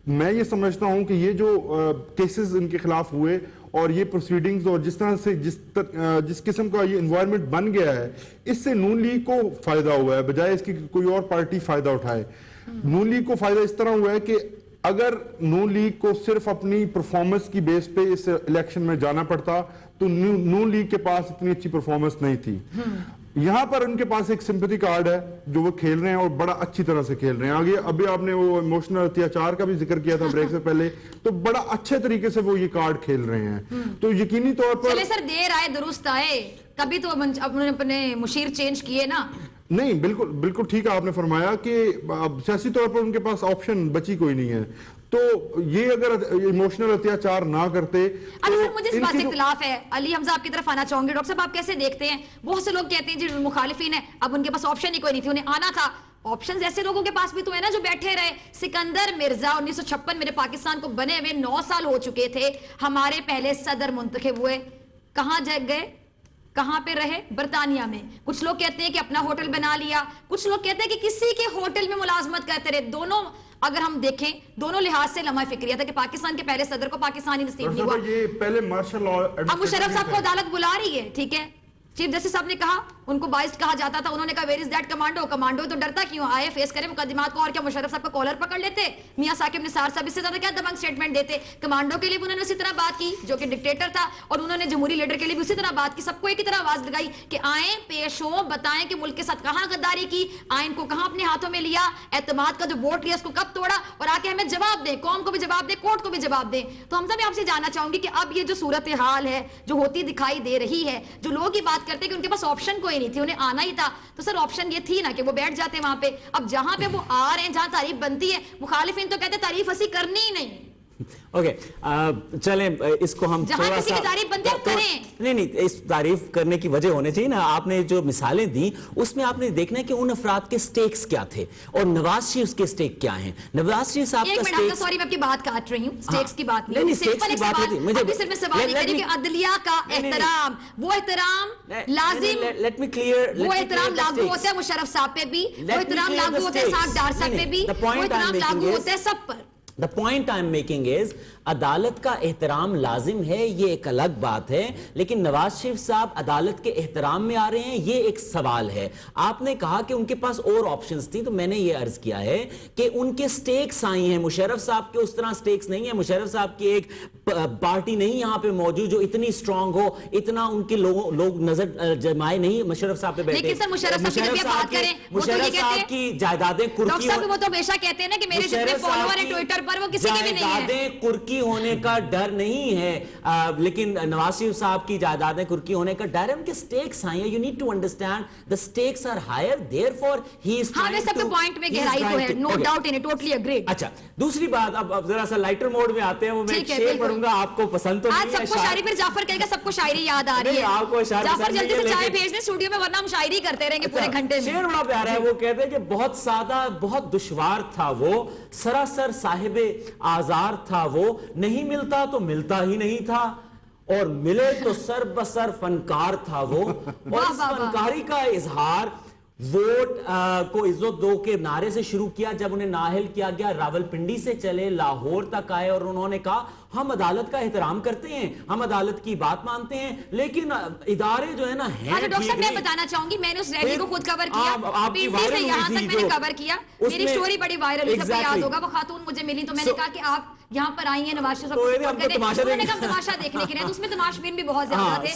میں یہ سمجھتا ہوں کہ یہ جو کیسز ان کے خلاف ہوئے اور یہ پروسیڈنگز اور جس طرح سے جس قسم کا یہ انوائرمنٹ بن گیا ہے, اس سے نون لیگ کو فائدہ ہوا ہے بجائے اس کی کوئی اور پارٹی فائدہ اٹھائے. نون لیگ کو فائدہ اس طرح ہوا ہے کہ اگر نون لیگ کو صرف اپنی پرفارمنس کی بیس پہ اس الیکشن میں جانا پڑتا تو نون لیگ کے پاس اتنی اچھی پرفارمنس نہیں تھی. یہاں پر ان کے پاس ایک سمپتھی کارڈ ہے جو وہ کھیل رہے ہیں اور بڑا اچھی طرح سے کھیل رہے ہیں. آگے ابھی آپ نے وہ ایموشنل اتیاچار کا بھی ذکر کیا تھا بریک سے پہلے, تو بڑا اچھے طریقے سے وہ یہ کارڈ کھیل رہے ہیں. تو یقینی طور پر چلے سر دیر آئے درست آئے, کبھی تو اپنے مشیر چینج کیے نا. نہیں بالکل ٹھیک ہے آپ نے فرمایا کہ سیاسی طور پر ان کے پاس آپشن بچی کوئی نہیں ہے. تو یہ اگر ایموشنل اتیاچار نہ کرتے. اچھا سر مجھے اس بات سے اختلاف ہے, علی حمزہ آپ کی طرف آنا چاہوں گے. ڈاکٹر صاحب آپ کیسے دیکھتے ہیں, بہت سے لوگ کہتے ہیں جی مخالفین ہیں, اب ان کے پاس آپشن ہی کوئی نہیں تھی, انہیں آنا تھا. آپشنز ایسے لوگوں کے پاس بھی تو ہے نا جو بیٹھے رہے. سکندر مرزا 1956 میرے پاکستان کو بنے ہوئے 9 سال ہو چکے تھے, ہمارے پہلے صدر منتخب ہوئے, کہاں گئے, کہاں پہ رہے؟ برطانیہ میں. کچھ لوگ کہتے ہیں کہ اپنا ہوٹل بنا لیا, کچھ لوگ کہتے ہیں کہ کسی کے ہوٹل میں ملازمت کرتے رہے. دونوں اگر ہم دیکھیں دونوں لحاظ سے لمحہ فکریہ تھا کہ پاکستان کے پہلے صدر کو پاکستانی نصیب نہیں ہوا. یہ پہلے مارشل لا اب مشرف صاحب کو عدالت بلا رہی ہے, ٹھیک ہے, چیف جسٹس صاحب نے کہا ان کو بائسڈ کہا جاتا تھا, انہوں نے کہا ویئر از دیٹ کمانڈو تو ڈرتا کیوں, آئے فیس کرے مقدمات کو. اور کیا مشرف صاحب کا کالر پکڑ لیتے, میاں ثاقب نثار صاحب اس سے زیادہ کیا دبنگ سٹیٹمنٹ دیتے. کمانڈو کے لیے بھی انہوں نے اسی طرح بات کی جو کہ ڈکٹیٹر تھا, اور انہوں نے جمہوری لیڈر کے لیے بھی اسی طرح بات کی. سب کو ایک ہی طرح آواز لگائی کہ آئیں پیش ہوں, بتائیں کہ ملک کے ساتھ کہاں غداری کی, آئین کو کہاں اپنے ہاتھوں میں لیا, اعتماد کا جو ووٹ لیا اس کو کب توڑا, اور آ کے ہمیں جواب دیں, قوم کو بھی جواب دیں, کورٹ کو بھی جواب دیں. تو ہم سب آپ سے جاننا چاہوں گی کہ اب یہ جو صورتحال ہے جو ہوتی دکھائی دے رہی ہے, جو لوگ یہ بات کرتے ہیں کہ ان کے پاس آپشن کوئی نہیں تھی, انہیں آنا ہی تھا, تو سر آپشن یہ تھی نا کہ وہ بیٹھ جاتے وہاں پہ. اب جہاں پہ وہ آ رہے ہیں, جہاں تعریف بنتی ہے, مخالفین تو کہتے تعریف اسی کرنی ہی نہیں. اوکے چلیں اس کو ہم جہاں کسی کی تعریف بنتی ہے کریں. نہیں اس تعریف کرنے کی وجہ ہونے چاہیے نا. آپ نے جو مثالیں دی اس میں آپ نے دیکھنا ہے کہ ان افراد کے سٹیکس کیا تھے اور نواز شریف کے سٹیک کیا ہیں. نواز شریف صاحب کا سٹیک, سوری میں آپ کی بات کاٹ رہی ہوں, سٹیکس کی بات نہیں, سمپل ایک سوال, ابھی صرف میں سوال یہ کری کہ عدلیہ کا احترام, وہ احترام لازم, وہ احترام لاگو ہوتا ہے مشرف صاحب پہ بھی, وہ احترام لاگو ہوتا ہے اسحاق ڈار صاحب پہ بھی, وہ احترام لاگو ہوتا ہے سب پر. The point I'm making is عدالت کا احترام لازم ہے, یہ ایک الگ بات ہے, لیکن نواز شریف صاحب عدالت کے احترام میں آ رہے ہیں, یہ ایک سوال ہے. آپ نے کہا کہ ان کے پاس اور آپشنز تھی, تو میں نے یہ عرض کیا ہے کہ ان کے سٹیکس آئی ہیں. مشرف صاحب کے اس طرح سٹیکس نہیں ہیں. مشرف صاحب کی ایک پارٹی نہیں یہاں پہ موجود جو اتنی سٹرونگ ہو, اتنا ان کے لوگ نظر جمائے نہیں مشرف صاحب پہ بیٹھے. لیکن سر مشرف صاحب کی جائیدادیں ڈاکٹر صاحب وہ تو ہمیشہ کہتے ہیں نا کہ میرے جتنے فالوور ہیں ٹویٹر پر وہ کسی کے بھی نہیں ہیں. جائیدادیں کرکی ہونے کا ڈر نہیں ہے, لیکن نواز شریف صاحب کی جائیدادیں کرکی ہونے کا ڈر ہے. ان کے سٹیکس آئے ہیں. You need to understand the stakes are higher, therefore he is trying to. ہاں سب کے پوائنٹ میں گہرائی تو ہے, no doubt in it, totally agreed. اچھا دوسری بات, اب ذرا سا لائٹر موڈ میں آتے ہیں. وہ میں ایک شعر پڑھوں گا, آپ کو پسند تو نہیں ہے. آج سب کو شاعری, پھر جعفر کہے گا سب کو شاعری یاد آ رہی ہے. آپ کو جعفر جلدی سے چائے بھیج دیں اسٹوڈیو میں, ورنہ ہم شاعری کرتے رہیں گے پورے گھنٹے میں. شعر بڑا پیارا ہے. وہ کہتے ہیں کہ بہت سادہ بہت دشوار تھا وہ, سراسر صاحب آزار تھا وہ, نہیں ملتا تو ملتا ہی نہیں تھا, اور ملے تو سر بسر فنکار تھا وہ. اور اس فنکاری کا اظہار ووٹ کو عزت دو کے نعرے سے شروع کیا جب انہیں نااہل کیا گیا. راولپنڈی سے چلے لاہور تک آئے اور انہوں نے کہا ہم عدالت کا احترام کرتے ہیں, ہم عدالت کی بات مانتے ہیں, لیکن ادارے جو ہے نا ہیں. ڈاکٹر صاحب میں بتانا چاہوں گی, میں نے اس ریلی کو خود کور کیا, پنڈی سے یہاں تک میں نے کور کیا. میری سٹوری بڑی وائرل ہے, سب کو یاد ہوگا. وہ خاتون مجھے ملی تو میں نے کہا کہ آپ یہاں پر آئی ہیں نواز شریف کو سپورٹ کرنے, انہوں نے کہا تماشا دیکھنے کے لیے, تو اس میں تماشبین بھی بہت زیادہ تھے.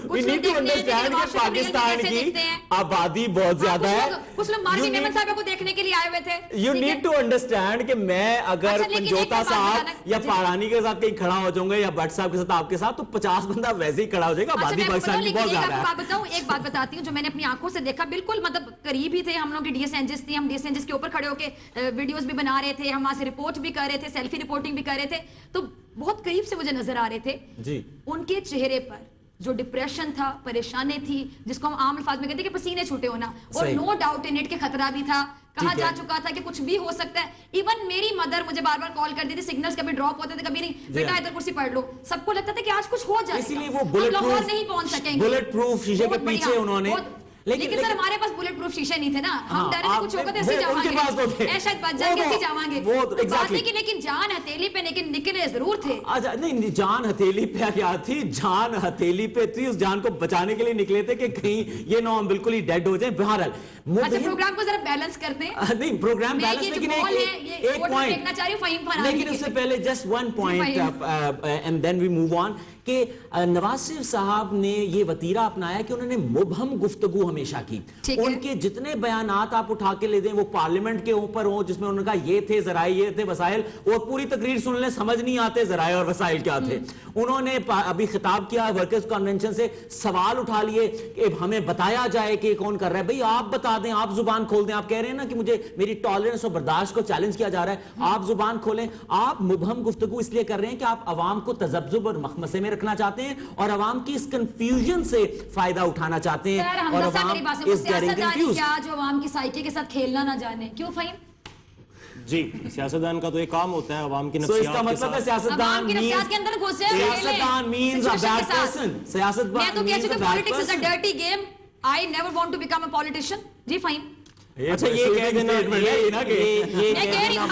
کچھ لوگ دیکھتے ہیں کہ پاکستان کی آبادی بہت زیادہ ہے, کچھ لوگ ماروی میمن صاحب کو دیکھنے کے لیے لیے آئے ہوئے تھے. You need to understand کہ میں اگر پنجوتا صاحب یا پارانی کے ساتھ کہیں کھڑا ہو جاؤں گا یا بٹ صاحب کے ساتھ آپ کے ساتھ تو 50 بندہ ویسے ہی کھڑا ہو جائے گا. آبادی پاکستان کی بہت زیادہ ہے. ایک بات بتاتی ہوں جو میں نے اپنی آنکھوں سے دیکھا, بالکل مطلب قریب ہی تھے ہم لوگ کی ڈی ایس اینجز تھی, ہم ڈی ایس اینجز کے اوپر کھڑے ہو کے ویڈیوز بھی بنا رہے تھے, ہم وہاں سے رپورٹ بھی کر رہے تھے, سیلفی رپورٹنگ بھی کر رہے تھے, تو بہت قریب سے مجھے نظر آ رہے تھے. جی ان کے چہرے پر جو ڈپریشن تھا, پریشانی تھی, جس کو ہم عام الفاظ میں کہتے ہیں کہ پسینے چھوٹے ہونا, اور نو ڈاؤٹ ان اٹ کہ خطرہ بھی تھا, کہا جا چکا تھا کہ کچھ بھی ہو سکتا ہے. ایون میری مدر مجھے بار بار کال کرتی تھی, سگنلز کبھی ڈراپ ہوتے تھے, کبھی نہیں, بیٹا ادھر کرسی پڑھ لو. سب کو لگتا تھا کہ آج کچھ ہو جائے, اسی لیے وہ بلٹ نہیں پہنچ سکیں گے, بلٹ پروف شیشے کے پیچھے انہوں نے. لیکن سر ہمارے پاس بلٹ پروف شیشے نہیں تھے نا, ہم ڈر رہے کچھ ہوگا تو ایسے جاواں گے, شاید بچ جائیں گے ایسے جاواں گے. بات ہے کہ لیکن جان ہتھیلی پہ لیکن نکلے ضرور تھے. نہیں, جان ہتھیلی پہ کیا تھی, جان ہتھیلی پہ تھی, اس جان کو بچانے کے لیے نکلے تھے کہ کہیں یہ نہ ہم بالکل ہی ڈیڈ ہو جائیں. بہرحال اچھا پروگرام کو ذرا بیلنس کرتے ہیں. نہیں پروگرام بیلنس, لیکن ایک پوائنٹ, لیکن اس سے پہلے just one point and then we move on, کہ نواز شریف صاحب نے یہ وتیرہ اپنایا کہ انہوں نے مبہم گفتگو ہمیشہ کی. ان کے جتنے بیانات آپ اٹھا کے لے دیں وہ پارلیمنٹ کے اوپر ہوں, جس میں انہوں نے کہا یہ تھے ذرائع, یہ تھے وسائل, اور پوری تقریر سن لیں سمجھ نہیں آتے ذرائع اور وسائل کیا تھے. انہوں نے ابھی خطاب کیا ورکرز کنونشن سے, سوال اٹھا لیے کہ ہمیں بتایا جائے کہ کون کر رہا ہے. بھئی آپ بتا دیں, آپ زبان کھول دیں. آپ کہہ رہے ہیں نا کہ مجھے میری ٹالرنس اور برداشت کو چیلنج کیا جا رہا ہے, آپ زبان کھولیں. آپ مبہم گفتگو اس لیے کر رہے ہیں کہ آپ عوام کو تذبذب اور مخمسے میں رکھنا چاہتے ہیں اور عوام کی اس کنفیوژن سے فائدہ اٹھانا چاہتے ہیں, اور عوام اس کیا جو عوام کی سائیکی کے ساتھ کھیلنا نہ جانے. کیوں فہیم؟ جی سیاستدان کا تو ایک کام ہوتا ہے عوام کی نفسیات کے ساتھ. اس کا مطلب ہے سیاستدان کے اندر گھسے, سیاستدان means a bad person. سیاستدان میں تو کہہ چکا politics is a dirty game. I never want to become a politician. جی فہیم. اچھا یہ کہہ دینا یہ نا کہ میں کہہ رہی ہوں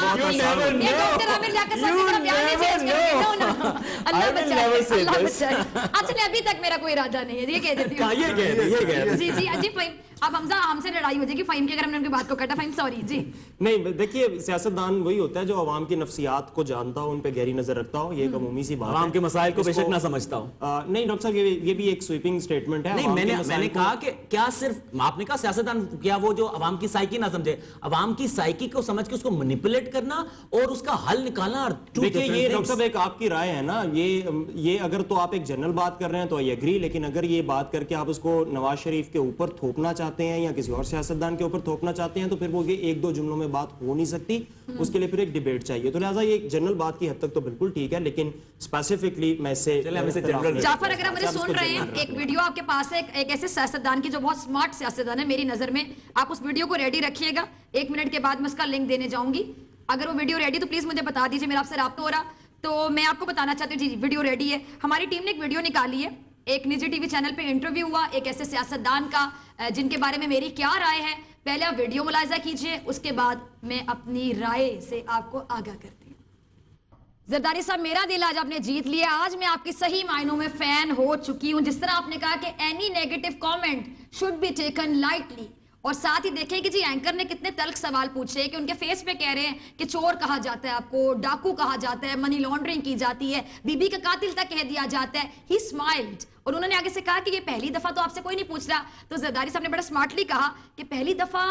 یہ ڈاکٹر عامر لیاقت صاحب کی طرح بیان نہیں چینج کریں. اللہ بچائے, اللہ بچائے. اچھا ابھی تک میرا کوئی ارادہ نہیں ہے, یہ کہہ دیتی ہوں. یہ کہہ رہی. جی جی فہیم, اب حمزہ ہم سے لڑائی ہو جائے گی فہیم کی اگر ہم نے ان کی بات کو کٹا. فہیم سوری. جی نہیں دیکھیے, سیاستدان وہی ہوتا ہے جو عوام کی نفسیات کو جانتا ہو, ان پہ گہری نظر رکھتا ہو. یہ ایک عمومی سی بات ہے, عوام کے مسائل کو بے شک نہ سمجھتا ہو. نہیں ڈاکٹر صاحب یہ بھی ایک سویپنگ سٹیٹمنٹ ہے. نہیں میں نے کہا کہ کیا صرف آپ نے کہا سیاستدان کیا وہ جو عوام کی سائیکی نہ سمجھے, عوام کی سائیکی کو سمجھ کے اس کو مینیپولیٹ کرنا اور اس کا حل نکالنا. دیکھیے یہ ڈاکٹر صاحب ایک آپ کی رائے ہے نا, یہ اگر تو آپ ایک جنرل بات کر رہے ہیں تو آئی ایگری, لیکن اگر یہ بات کر کے آپ اس کو نواز شریف کے اوپر تھوپنا چاہتے ہیں یا کسی اور سیاستدان کے اوپر تھوپنا چاہتے ہیں تو پھر وہ ایک دو جملوں میں بات ہو نہیں سکتی, اس کے لیے پھر ایک ڈیبیٹ چاہیے. تو لہٰذا یہ ایک جنرل بات کی حد تک تو بالکل ٹھیک ہے, لیکن اسپیسیفکلی میں سے جعفر اگر ہم مجھے سن رہے ہیں, ایک ویڈیو آپ کے پاس ہے ایک ایسے سیاستدان کی جو بہت سمارٹ سیاستدان ہے میری نظر میں, آپ اس ویڈیو کو ریڈی رکھیے گا, 1 منٹ کے بعد میں اس کا لنک دینے جاؤں گی. اگر وہ ویڈیو ریڈی تو پلیز مجھے بتا دیجیے, میرا آپ سے رابطہ ہو رہا. تو میں آپ کو بتانا چاہتی ہوں, جی ویڈیو ریڈی ہے. ہماری ٹیم نے ایک ویڈیو نکالی ہے, ایک نجی ٹی وی چینل پہ انٹرویو ہوا ایک ایسے سیاستدان کا جن کے بارے میں میری کیا رائے ہے. پہلے آپ ویڈیو ملاحظہ کیجئے, اس کے بعد میں اپنی رائے سے آپ کو آگاہ کرتی ہوں. زرداری صاحب میرا دل آج آپ نے جیت لیا, آج میں آپ کی صحیح معنوں میں فین ہو چکی ہوں. جس طرح آپ نے کہا کہ any negative comment should be taken lightly, اور ساتھ ہی دیکھیں کہ جی اینکر نے کتنے تلخ سوال پوچھے کہ ان کے فیس پہ کہہ رہے ہیں کہ چور کہا جاتا ہے, آپ کو ڈاکو کہا جاتا ہے, منی لانڈرنگ کی جاتی ہے, بی بی کا قاتل تک کہہ دیا جاتا ہے. ہی اسمائلڈ, اور انہوں نے آگے سے کہا کہ یہ پہلی دفعہ تو آپ سے کوئی نہیں پوچھ رہا. تو زرداری صاحب نے بڑا سمارٹلی کہا کہ پہلی دفعہ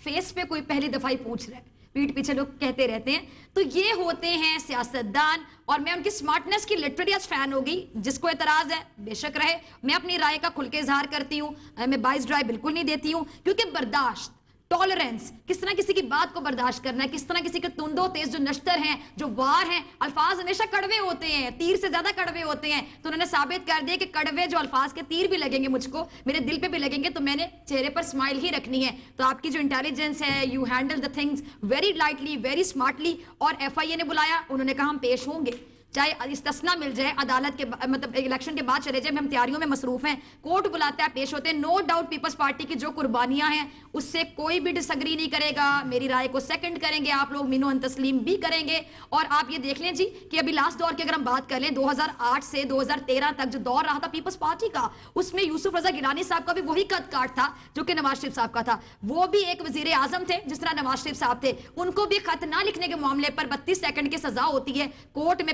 فیس پہ کوئی پہلی دفعہ ہی پوچھ رہا ہے, پیٹ پیچھے لوگ کہتے رہتے ہیں. تو یہ ہوتے ہیں سیاستدان, اور میں ان کی سمارٹنس کی لٹرلی آج فین ہو گئی. جس کو اعتراض ہے بے شک رہے, میں اپنی رائے کا کھل کے اظہار کرتی ہوں, میں بائس رائے بالکل نہیں دیتی ہوں, کیونکہ برداشت, ٹالرنس, کس طرح کسی کی بات کو برداشت کرنا ہے, کس طرح کسی کے تند و تیز جو نشتر ہیں, جو وار ہیں, الفاظ ہمیشہ کڑوے ہوتے ہیں, تیر سے زیادہ کڑوے ہوتے ہیں. تو انہوں نے ثابت کر دیا کہ کڑوے جو الفاظ کے تیر بھی لگیں گے مجھ کو, میرے دل پہ بھی لگیں گے, تو میں نے چہرے پر اسمائل ہی رکھنی ہے. تو آپ کی جو انٹیلیجنس ہے, you handle the things very lightly, very smartly. اور ایف آئی اے نے بلایا, انہوں نے کہا ہم پیش ہوں گے, چاہے استثنا مل جائے, عدالت کے مطلب الیکشن کے بعد چلے جائیں, ہم تیاریوں میں مصروف ہیں, کورٹ بلاتا ہے پیش ہوتے ہیں. نو ڈاؤٹ پیپلز پارٹی کی جو قربانیاں ہیں اس سے کوئی بھی ڈس ایگری نہیں کرے گا, میری رائے کو سیکنڈ کریں گے آپ لوگ, مینو ان تسلیم بھی کریں گے. اور آپ یہ دیکھ لیں جی کہ ابھی لاسٹ دور کی اگر ہم بات کر لیں 2008 سے 2013 تک جو دور رہا تھا پیپلز پارٹی کا, اس میں یوسف رضا گیلانی صاحب کا بھی وہی قد کاٹ تھا جو کہ نواز شریف صاحب کا تھا. وہ بھی ایک وزیر اعظم تھے جس طرح نواز شریف صاحب تھے, ان کو بھی خط نہ لکھنے کے معاملے پر 32 سیکنڈ کی سزا ہوتی ہے. کورٹ میں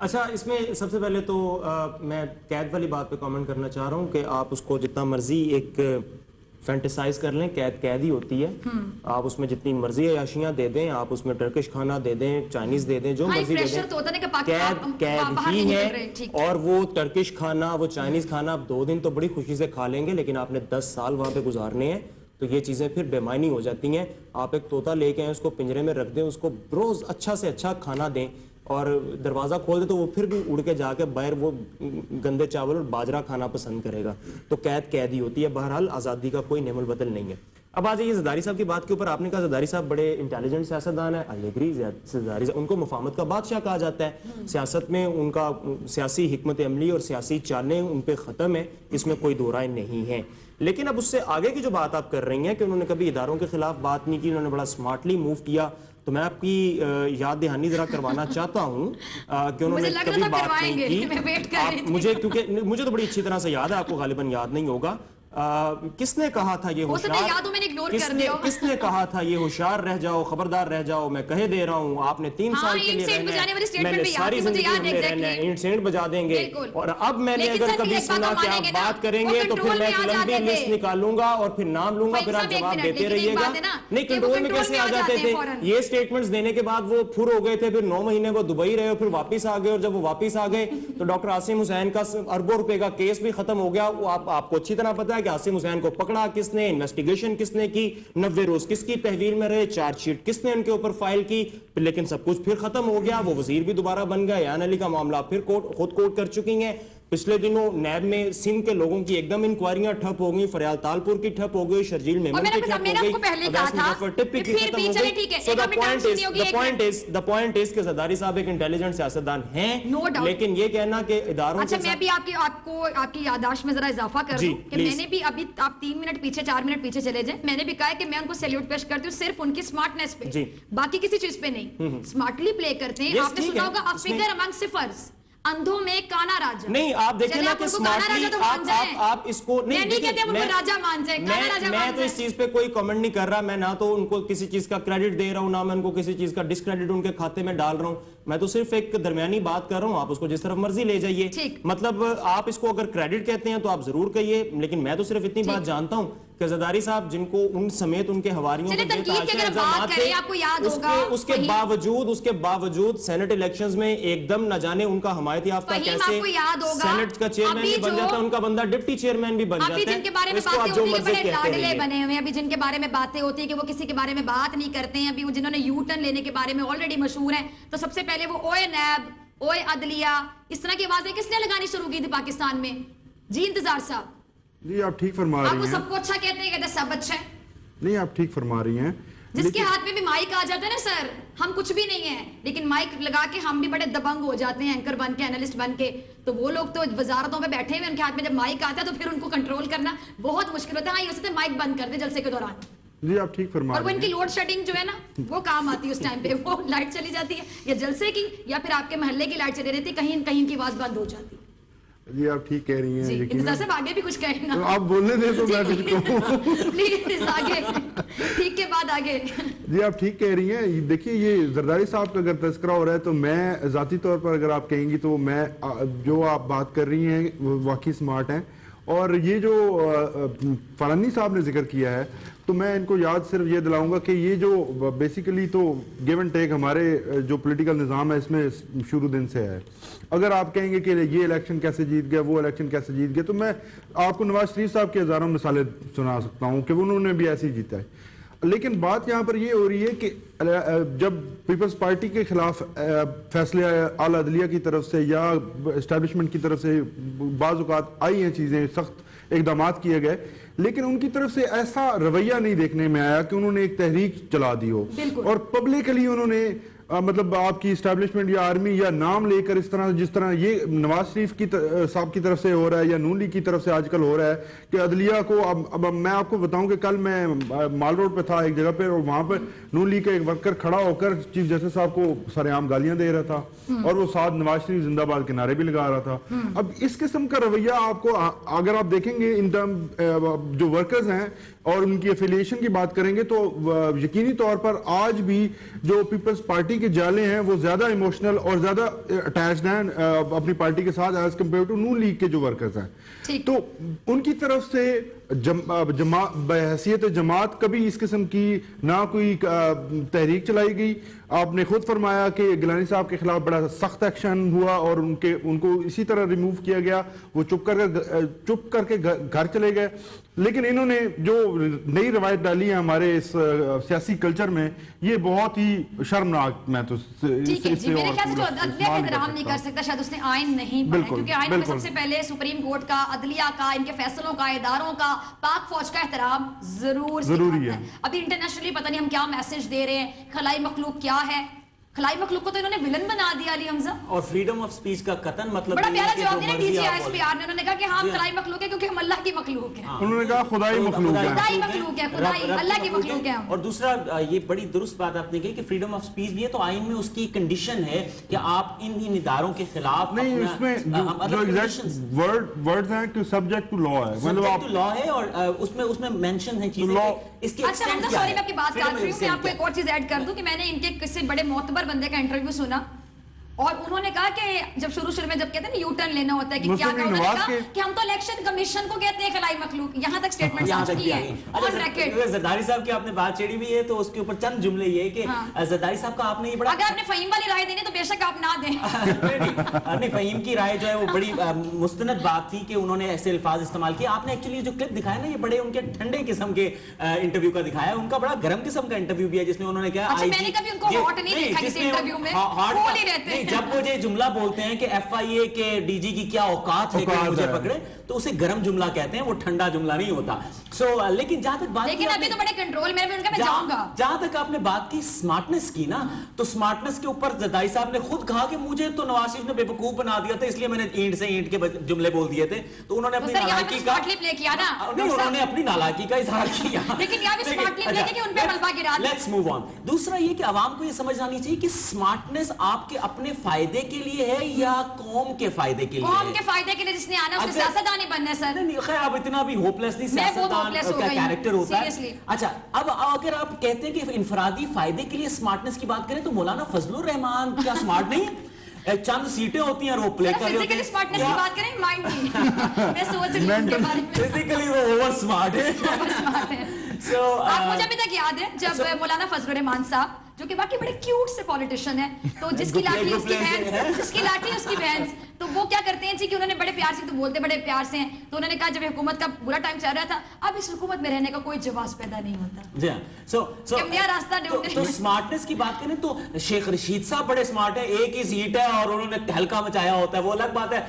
اچھا اس میں سب سے پہلے تو میں قید والی بات پہ کامنٹ کرنا چاہ رہا ہوں کہ آپ اس کو جتنا مرضی ایک فینٹیسائز کر لیں، قید ہی ہوتی ہے. آپ اس میں جتنی مرضی عیاشیاں دے دیں، آپ اس میں ٹرکش کھانا دے دیں، چائنیز دے دیں، جو مرضی دے دیں، قید ہی ہے. اور وہ ٹرکش کھانا، وہ چائنیز کھانا آپ 2 دن تو بڑی خوشی سے کھا لیں گے، لیکن آپ نے 10 سال وہاں پہ گزارنے ہیں، تو یہ چیزیں پھر بے معنی ہو جاتی ہیں. آپ ایک طوطا لے کے آئیں، اس کو پنجرے میں رکھ دیں، اس کو روز اچھا سے اچھا کھانا دیں، اور دروازہ کھول دے تو وہ پھر بھی اڑ کے جا کے باہر وہ گندے چاول اور باجرہ کھانا پسند کرے گا. تو قید ہی ہوتی ہے. بہرحال آزادی کا کوئی نعم البدل نہیں ہے. اب آ جائیے زرداری صاحب کی بات کے اوپر. آپ نے کہا زرداری صاحب بڑے انٹیلیجنٹ سیاستدان ہیں. I agree. زرداری صاحب ان کو مفاہمت کا بادشاہ کہا جاتا ہے. سیاست میں ان کا سیاسی حکمت عملی اور سیاسی چالیں ان پہ ختم ہے، اس میں کوئی دو رائے نہیں ہے. لیکن اب اس سے آگے کی جو بات آپ کر رہی ہیں کہ انہوں نے کبھی اداروں کے خلاف بات نہیں کی، انہوں نے بڑا سمارٹلی موو کیا، تو میں آپ کی یاد دہانی ذرا کروانا چاہتا ہوں کہ انہوں نے کبھی بات نہیں کی. مجھے کیونکہ مجھے تو بڑی اچھی طرح سے یاد ہے، آپ کو غالباً یاد نہیں ہوگا. کس نے کہا تھا یہ ہوشیار، کس نے کہا تھا یہ ہوشیار رہ جاؤ، خبردار رہ جاؤ، میں کہے دے رہا ہوں آپ نے 3 سال کے لیے رہنا ہے، میں نے ساری زندگی ہم نے رہنا ہے، اینٹ سینٹ بجا دیں گے. اور اب میں نے اگر کبھی سنا کہ آپ بات کریں گے تو پھر میں ایک لمبی لسٹ نکالوں گا اور پھر نام لوں گا، پھر آپ جواب دیتے رہیے گا. نہیں، کنٹرول میں کیسے آ جاتے تھے؟ یہ سٹیٹمنٹس دینے کے بعد وہ پھر ہو گئے تھے، پھر 9 مہینے وہ دبئی رہے، پھر واپس آ گئے، اور جب وہ واپس آ گئے تو ڈاکٹر عاصم حسین کا اربوں روپے کا کیس بھی ختم ہو گیا. آپ کو اچھی طرح پتا ہے کہ عاصم حسین کو پکڑا کس نے، انویسٹیگیشن کس نے کی، 90 روز کس کی تحویل میں رہے، چارج شیٹ کس نے ان کے اوپر فائل کی، لیکن سب کچھ پھر ختم ہو گیا. وہ وزیر بھی دوبارہ بن گیا. ایان علی کا معاملہ پھر خود کوٹ کر چکی ہیں. پچھلے دنوں نیب میں سندھ کے لوگوں کی ایک دم انکوائریاں ٹھپ ہو گئی، فریال تالپور کی ٹھپ ہو گئی، شرجیل میمن کی ٹھپ ہو گئی، اویس مظفر ٹپی کی ختم ہو گئی. سو the point is کہ زرداری صاحب ایک انٹیلیجنٹ سیاستدان ہیں، لیکن یہ کہنا کہ اداروں اچھا میں بھی آپ کی یادداشت میں ذرا اضافہ کر دوں کہ میں نے بھی ابھی آپ 3 منٹ پیچھے 4 منٹ پیچھے چلے جائیں، میں نے بھی کہا ہے کہ میں ان کو سیلیوٹ پیش کرتی ہوں صرف ان کی سمارٹنیس پہ، باقی کسی چیز پہ نہیں. سمارٹلی پلے کرتے ہیں. آپ نے سنا ہوگا فگر امنگ صفرز، اندھوں میں کانا راجا. نہیں آپ دیکھیں نا کہ سمارٹلی آپ اس کو نہیں میں تو اس چیز پہ کوئی کمنٹ نہیں کر رہا. میں نہ تو ان کو کسی چیز کا کریڈٹ دے رہا ہوں، نہ میں ان کو کسی چیز کا ڈسکریڈٹ ان کے کھاتے میں ڈال رہا ہوں. میں تو صرف ایک درمیانی بات کر رہا ہوں. آپ اس کو جس طرف مرضی لے جائیے. مطلب آپ اس کو اگر کریڈٹ کہتے ہیں تو آپ ضرور کہیے، لیکن میں تو صرف اتنی بات جانتا ہوں کہ زرداری صاحب جن کو ان سمیت ان کے حواریوں پر الزامات تھے، اس کے باوجود سینٹ الیکشنز میں ایک دم نہ جانے ان کا حمایت یافتہ کیسے سینٹ کا چیئرمین بھی بن جاتا ہے، ان کا بندہ ڈپٹی چیئرمین بھی بن جاتا ہے. اس کو آپ جو مرضی کہتے رہیے. بنے ہوئے ابھی جن کے بارے میں باتیں ہوتی ہیں کہ وہ کسی کے بارے میں بات نہیں کرتے ہیں، ابھی وہ جنہوں نے یو ٹرن لینے کے بارے میں آلریڈی مشہور ہیں. تو سب سے پہلے وہ اوئے نیب، اوئے عدلیہ، اس طرح کی آوازیں کس نے لگانی شروع کی تھی پاکستان میں؟ جی انتظار صاحب. جی آپ ٹھیک فرما رہی ہیں. آپ کو سب کو اچھا کہتے ہیں، کہتے ہیں سب اچھا ہے. نہیں آپ ٹھیک فرما رہی ہیں. جس کے ہاتھ میں بھی مائک آ جاتا ہے نا سر، ہم کچھ بھی نہیں ہیں، لیکن مائک لگا کے ہم بھی بڑے دبنگ ہو جاتے ہیں، اینکر بن کے، اینالسٹ بن کے. تو وہ لوگ تو وزارتوں پہ بیٹھے ہوئے، ان کے ہاتھ میں جب مائک آتا ہے تو پھر ان کو کنٹرول کرنا بہت مشکل ہوتا ہے. ہاں یہ ہوتا ہے مائک بند کر دے جلسے کے دوران. جی آپ ٹھیک فرما رہی ہیں. اور وہ ان کی لوڈ شیڈنگ جو ہے نا وہ کام آتی ہے اس ٹائم پہ، وہ لائٹ چلی جاتی ہے یا جلسے کی یا پھر آپ کے محلے کی لائٹ چلی رہتی ہے، کہیں کہیں کی آواز بند ہو جاتی ہے. جی آپ ٹھیک کہہ رہی ہیں. انتظار صاحب آگے بھی کچھ کہیں نا، آپ بولنے دیں تو میں کچھ کہوں. پلیز آگے، ٹھیک کے بعد آگے. جی آپ ٹھیک کہہ رہی ہیں. دیکھیے یہ زرداری صاحب کا اگر تذکرہ ہو رہا ہے تو میں ذاتی طور پر اگر آپ کہیں گی تو میں جو آپ بات کر رہی ہیں وہ واقعی سمارٹ ہیں. اور یہ جو فرانی صاحب نے ذکر کیا ہے تو میں ان کو یاد صرف یہ دلاؤں گا کہ یہ جو بیسیکلی تو گیو اینڈ ٹیک ہمارے جو پولیٹیکل نظام ہے اس میں شروع دن سے ہے. اگر آپ کہیں گے کہ یہ الیکشن کیسے جیت گیا، وہ الیکشن کیسے جیت گیا، تو میں آپ کو نواز شریف صاحب کی ہزاروں مثالیں سنا سکتا ہوں کہ انہوں نے بھی ایسے ہی جیتا ہے. لیکن بات یہاں پر یہ ہو رہی ہے کہ جب پیپلز پارٹی کے خلاف فیصلے اعلیٰ عدلیہ کی طرف سے یا اسٹیبلشمنٹ کی طرف سے بعض اوقات آئی ہیں چیزیں، سخت اقدامات کیے گئے، لیکن ان کی طرف سے ایسا رویہ نہیں دیکھنے میں آیا کہ انہوں نے ایک تحریک چلا دی ہو اور پبلکلی انہوں نے مطلب آپ کی اسٹیبلشمنٹ یا آرمی یا نام لے کر اس طرح جس طرح یہ نواز شریف کی صاحب کی طرف سے ہو رہا ہے یا نون لیگ کی طرف سے آج کل ہو رہا ہے کہ عدلیہ کو اب میں آپ کو بتاؤں کہ کل میں مال روڈ پہ تھا ایک جگہ پہ اور وہاں پہ نون لیگ کا ایک ورکر کھڑا ہو کر چیف جسٹس صاحب کو سر عام گالیاں دے رہا تھا اور وہ ساتھ نواز شریف زندہ باد کے نعرے بھی لگا رہا تھا. اب اس قسم کا رویہ آپ کو اگر آپ دیکھیں گے ان جو ورکرز ہیں اور ان کی افیلیشن کی بات کریں گے تو یقینی طور پر آج بھی جو پیپلز پارٹی کے جالے ہیں وہ زیادہ ایموشنل اور زیادہ اٹیچڈ ہیں اپنی پارٹی کے ساتھ as compare to Noon League کے جو ورکرز ہیں. تو ان کی طرف سے بحیثیت جماعت کبھی اس قسم کی نہ کوئی تحریک چلائی گئی. آپ نے خود فرمایا کہ گیلانی صاحب کے خلاف بڑا سخت ایکشن ہوا اور ان کو اسی طرح ریموو کیا گیا, وہ چپ کر کے گھر چلے گئے. لیکن انہوں نے جو نئی روایت ڈالی ہے ہمارے اس سیاسی کلچر میں, یہ بہت ہی شرمناک. میں تو ٹھیک ہے جی, میرے خیال سے جو عدلیہ کا احترام نہیں کر سکتا شاید اس نے آئین نہیں پڑھا, کیونکہ آئین میں سب سے پہلے سپریم کورٹ کا, عدلیہ کا, ان کے فیصلوں کا, اداروں کا, پاک فوج کا احترام ضروری ہے. ابھی انٹرنیشنلی پتہ نہیں ہم کیا میسج دے رہے ہیں, خلائی مخلوق کیا ہے, خلائی مخلوق کو تو انہوں نے ولن بنا دیا علی حمزہ. اور فریڈم آف سپیچ کا قطن مطلب بڑا پیارا جواب دیا D G I S P R, انہوں نے کہا کہ ہم خلائی مخلوق ہے کیونکہ ہم اللہ کی مخلوق ہیں. انہوں نے کہا خدائی مخلوق ہے, خدائی مخلوق ہے, خدائی اللہ کی مخلوق ہے. اور دوسرا یہ بڑی درست بات آپ نے کہی کہ فریڈم آف سپیچ بھی ہے, تو آئین میں اس کی کنڈیشن ہے کہ آپ ان اداروں کے خلاف نہیں, اس میں جو ایگزیکٹ ورڈز ہیں کہ سبجیکٹ ٹو لا ہے, سبجیکٹ ٹو لا ہے, اور اس میں مینشن ہے چیزیں. اس کی اچھا حمزہ سوری میں آپ کی بات کر رہی ہوں, میں آپ کو ایک اور چیز ایڈ کر دوں کہ میں نے ان کے کسی بڑے معتبر بندے کا انٹرویو سنا, اور انہوں نے کہا کہ جب شروع میں جب کہتے ہیں نا یو ٹرن لینا ہوتا ہے کہ کیا کہا, انہوں نے کہا کہ ہم تو الیکشن کمیشن کو کہتے ہیں خلائی مخلوق. یہاں تک سٹیٹمنٹ آ چکی ہے آن ریکارڈ. زرداری صاحب کی آپ نے بات چھیڑی ہوئی ہے تو اس کے اوپر چند جملے یہ کہ زرداری صاحب کا آپ نے یہ بڑا, اگر آپ نے فہیم والی رائے دینی تو بے شک آپ نہ دیں. نہیں, فہیم کی رائے جو ہے وہ بڑی مستند بات تھی کہ انہوں نے ایسے الفاظ استعمال کیے. آپ نے ایکچولی جو کلپ دکھایا نا, یہ بڑے ان کے ٹھنڈے قسم کے انٹرویو کا دکھایا, ان کا بڑا گرم قسم کا انٹرویو بھی ہے جس میں انہوں نے کہا اچھا میں نے کبھی ان کو ہاٹ نہیں دیکھا کسی انٹرویو میں, کول ہی رہتے ہیں. جب وہ یہ جملہ بولتے ہیں کہ ایف آئی اے کے ڈی جی کی کیا اوقات ہے کہ مجھے پکڑے, تو اسے گرم جملہ کہتے ہیں, وہ ٹھنڈا جملہ نہیں ہوتا. لیکن جہاں تک بات, لیکن ابھی تو بڑے کنٹرول میں ان کا, میں جاؤں گا. جہاں تک آپ نے بات کی سمارٹنس کی نا, تو سمارٹنس کے اوپر زرداری صاحب نے خود کہا کہ مجھے تو نواز شریف نے بے وقوف بنا دیا تھا, اس لیے میں نے اینٹ سے اینٹ کے جملے بول دیے تھے. تو انہوں نے اپنی نالائکی کا پلے کیا نا, انہوں نے اپنی نالائکی کا اظہار کیا, لیکن یہاں بھی سمارٹلی پلے کہ ان پہ ملبہ گرا دیا. Let's move on. دوسرا یہ کہ عوام کو یہ سمجھ آنی چاہیے کہ سمارٹنس آپ کے اپنے فائدے کے لیے ہے یا قوم کے فائدے کے لیے. قوم کے فائدے کے لیے جس نے آنا اس نے سیاستدان ہی بننا ہے سر. نہیں خیر, اب اتنا بھی ہوپلیسلی سیاستدان کا کیریکٹر ہوتا ہے. اچھا, اب اگر آپ کہتے ہیں کہ انفرادی فائدے کے لیے سمارٹنس کی بات کریں تو مولانا فضل الرحمان کیا سمارٹ نہیں ہے؟ چند سیٹیں ہوتی ہیں اور وہ پلے کر رہے ہوتے ہیں. فزیکلی سمارٹنس کی بات کریں, مائنڈ کی میں سوچ رہی ہوں ان کے بارے میں. فزیکلی وہ اوور سمارٹ ہے. آپ مجھے ابھی تک یاد ہے جب مولانا فضل الرحمان صاحب جو کہ باقی بڑے کیوٹ سے پولیٹیشین ہیں, تو جس کی لاٹھی اس کی بہن, جس کی لاٹھی اس کی بہن, تو وہ کیا کرتے ہیں جی کہ انہوں نے بڑے پیار سے, تو بولتے بڑے پیار سے ہیں, تو انہوں نے کہا جب حکومت کا برا ٹائم چل رہا تھا, اب اس حکومت میں رہنے کا کوئی جواز پیدا نہیں ہوتا. جی ہاں, نیا راستہ ڈھونڈنے. تو سمارٹنس کی بات کریں تو شیخ رشید صاحب بڑے سمارٹ ہیں, ایک ہی سیٹ ہے اور انہوں نے تہلکہ مچایا ہوتا ہے, وہ الگ بات ہے.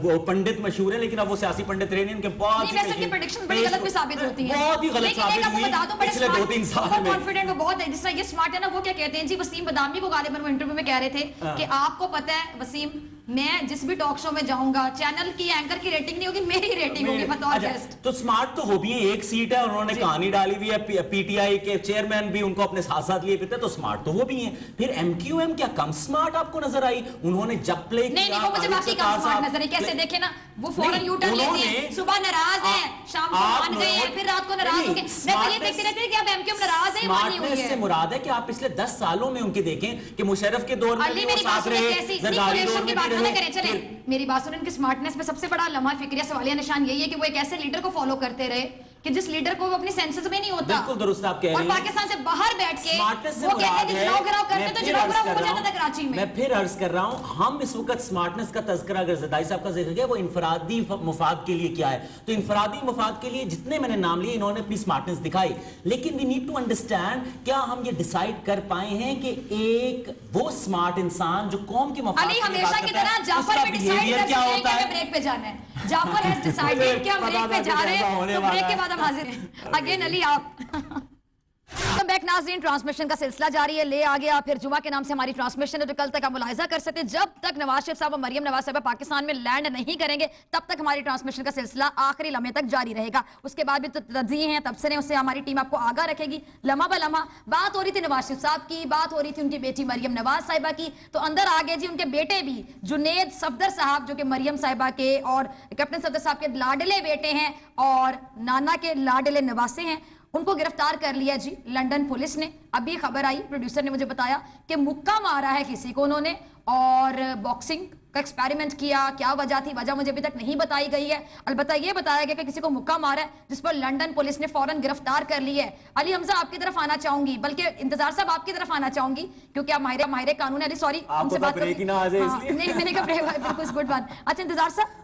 وہ پنڈت مشہور ہیں لیکن اب وہ سیاسی پنڈت رہے نہیں, ان کے بہت ہی پریڈکشن بڑی غلط بھی ثابت ہوتی ہیں, بہت ہی غلط ثابت ہوئی پچھلے 2-3 سال میں. کانفیڈنٹ وہ بہت ہے, جس طرح یہ سمارٹ ہے نا, وہ کیا کہتے ہیں جی, وسیم بدامی کو غالباً وہ انٹرویو میں کہہ رہے تھے کہ آپ کو پتہ ہے وسیم, میں جس بھی ٹاک شو میں جاؤں گا, چینل کی اینکر کی ریٹنگ نہیں ہوگی, میری ریٹنگ ہوگی بطور گیسٹ. تو سمارٹ تو ہو بھی ایک سیٹ ہے, اور انہوں نے کہانی ڈالی ہوئی ہے, پی ٹی آئی کے چیئرمین بھی ان کو اپنے ساتھ ساتھ لیے پھرتے, تو سمارٹ تو وہ بھی ہیں. پھر ایم کیو ایم کیا کم سمارٹ آپ کو نظر آئی؟ انہوں نے جب پلے کیا, نہیں وہ مجھے باقی کم سمارٹ نظر ہے. کیسے دیکھیں نا, وہ فوراً یو ٹرن لیتے ہیں, صبح ناراض ہیں, شام کو مان گئے ہیں, پھر رات کو ناراض ہو گئے. میں تو یہ دیکھتی رہتی ہوں کہ اب ایم کیو ایم ناراض ہے, مانی ہوئی ہے. سمارٹنس سے مراد ہے کہ آپ پچھلے 10 سالوں میں ان کے دیکھیں کہ مشرف کے دور میں علی میری بات سنیں, زرداری دور میں بھی رہے. میری بات سنیں, ان کی سمارٹنس میں سب سے بڑا لمحہ فکریہ سوالیہ نشان یہی ہے کہ وہ ایک ایسے لیڈر کو فالو کرتے رہے کہ جس لیڈر کو وہ اپنی سینسز میں نہیں ہوتا. بالکل درست آپ کہہ رہی ہیں. اور پاکستان سے باہر بیٹھ کے وہ کہتے ہیں کہ جناؤ گراؤ کرتے تو جناؤ گراؤ ہو جاتا تھا کراچی میں. میں پھر عرض کر رہا ہوں, ہم اس وقت سمارٹنس کا تذکرہ اگر زرداری صاحب کا ذکر کیا, وہ انفرادی مفاد کے لیے کیا ہے, تو انفرادی مفاد کے لیے جتنے میں نے نام لیے انہوں نے اپنی سمارٹنس دکھائی. لیکن وی نیڈ ٹو انڈرسٹینڈ, کیا ہم یہ ڈیسائیڈ کر پائے ہیں کہ ایک وہ سمارٹ انسان جو قوم کے مفاد علی ہمیشہ کی طرح جعفر بھی ڈیسائیڈ کر سکتے ہیں کہ ہمیں بریک پہ جانا ہے. جعفر has decided کہ ہم بریک پہ جا رہے ہیں, تو بریک کے بعد ہم حاضر ہیں. اگین علی آپ بیک ناظرین, ٹرانسمیشن کا سلسلہ جاری ہے. لے آ گیا پھر جمعہ کے نام سے ہماری ٹرانسمیشن ہے جو کل تک آپ ملاحظہ کر سکتے ہیں. جب تک نواز شریف صاحب اور مریم نواز صاحب پاکستان میں لینڈ نہیں کریں گے تب تک ہماری ٹرانسمیشن کا سلسلہ آخری لمحے تک جاری رہے گا. اس کے بعد بھی تو تجزیے ہیں, تبصرے, اس سے ہماری ٹیم آپ کو آگاہ رکھے گی لمحہ بہ لمحہ. بات ہو رہی تھی نواز شریف صاحب کی, بات ہو رہی تھی ان کی بیٹی مریم نواز صاحبہ کی, تو اندر آگے جی ان کے بیٹے بھی جنید صفدر صاحب جو کہ مریم صاحبہ کے اور کیپٹن صفدر صاحب کے لاڈلے بیٹے ہیں اور نانا کے لاڈلے نواسے ہیں, ان کو گرفتار کر لیا جی لندن پولیس نے. ابھی خبر آئی, پروڈیوسر نے مجھے بتایا کہ مکہ مارا ہے کسی کو انہوں نے اور باکسنگ کا ایکسپیریمنٹ کیا. کیا وجہ تھی, وجہ مجھے ابھی تک نہیں بتائی گئی ہے. البتہ یہ بتایا گیا کہ کسی کو مکہ مارا ہے جس پر لندن پولیس نے فوراً گرفتار کر لی ہے. علی حمزہ آپ کی طرف آنا چاہوں گی, بلکہ انتظار صاحب آپ کی طرف آنا چاہوں گی کیونکہ آپ ماہر قانون. علی سوری ہم سے بات کریں, نہیں میں نے کہا بالکل گڈ بات. اچھا انتظار صاحب,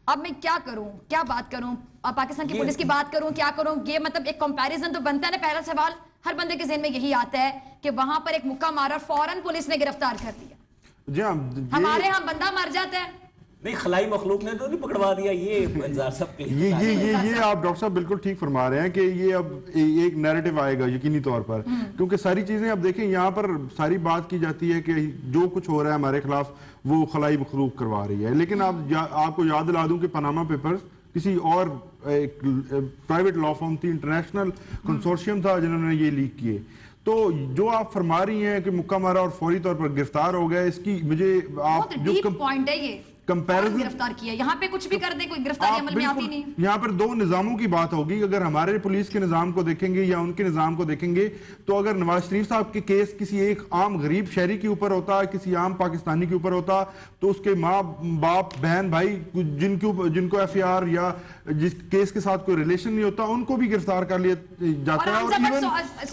اب میں کیا کروں, کیا بات کروں, پاکستان کی پولیس کی بات کروں, کیا کروں؟ یہ مطلب ایک کمپیریزن تو بنتا ہے نا. پہلا سوال ہر بندے کے ذہن میں یہی آتا ہے کہ وہاں پر ایک مکہ مارا فوراً پولیس نے گرفتار کر دیا. جی ہاں, ہمارے ہاں بندہ مر جاتا ہے, نہیں خلائی مخلوق نے تو نہیں پکڑوا دیا. یہ انتظار صاحب کے یہ آپ ڈاکٹر صاحب بالکل ٹھیک فرما رہے ہیں کہ یہ اب ایک نیریٹو آئے گا یقینی طور پر, کیونکہ ساری چیزیں اب دیکھیں یہاں پر ساری بات کی جاتی ہے کہ جو کچھ ہو رہا ہے ہمارے خلاف وہ خلائی مخلوق کروا رہی ہے. لیکن آپ کو یاد دلا دوں کہ پاناما پیپرز کسی اور پرائیویٹ لا فرم تھی, انٹرنیشنل کنسورشیم تھا جنہوں نے یہ لیک کیے. تو جو آپ فرما رہی ہیں کہ مکہ مارا اور فوری طور پر گرفتار ہو گیا, اس کی مجھے آپ جو پوائنٹ ہے یہ کمپیریزن گرفتار کیا, یہاں پہ کچھ بھی کر دیں کوئی گرفتاری عمل میں آتی نہیں. یہاں پر دو نظاموں کی بات ہوگی. اگر ہمارے پولیس کے نظام کو دیکھیں گے یا ان کے نظام کو دیکھیں گے تو اگر نواز شریف صاحب کے کیس کسی ایک عام غریب شہری کے اوپر ہوتا, کسی عام پاکستانی کے اوپر ہوتا, تو اس کے ماں باپ بہن بھائی جن کو ایف آئی آر یا جس کیس کے ساتھ کوئی ریلیشن نہیں ہوتا ان کو بھی گرفتار کر لیا جاتا ہے.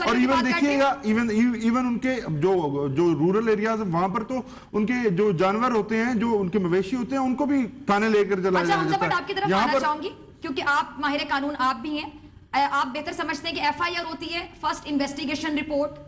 اور ایون دیکھیے گا ایون ان کے جو رورل ایریاز وہاں پر تو ان کے جو جانور ہوتے ہیں, جو ان کے مویشی ہوتے ہیں, ان کو بھی تھانے لے کر چلا جاتا ہے. آپ کی طرف آنا چاہوں گی کیونکہ آپ ماہر قانون آپ بھی ہیں, آپ بہتر سمجھتے ہیں کہ ایف آئی آر ہوتی ہے فرسٹ انویسٹیگیشن رپورٹ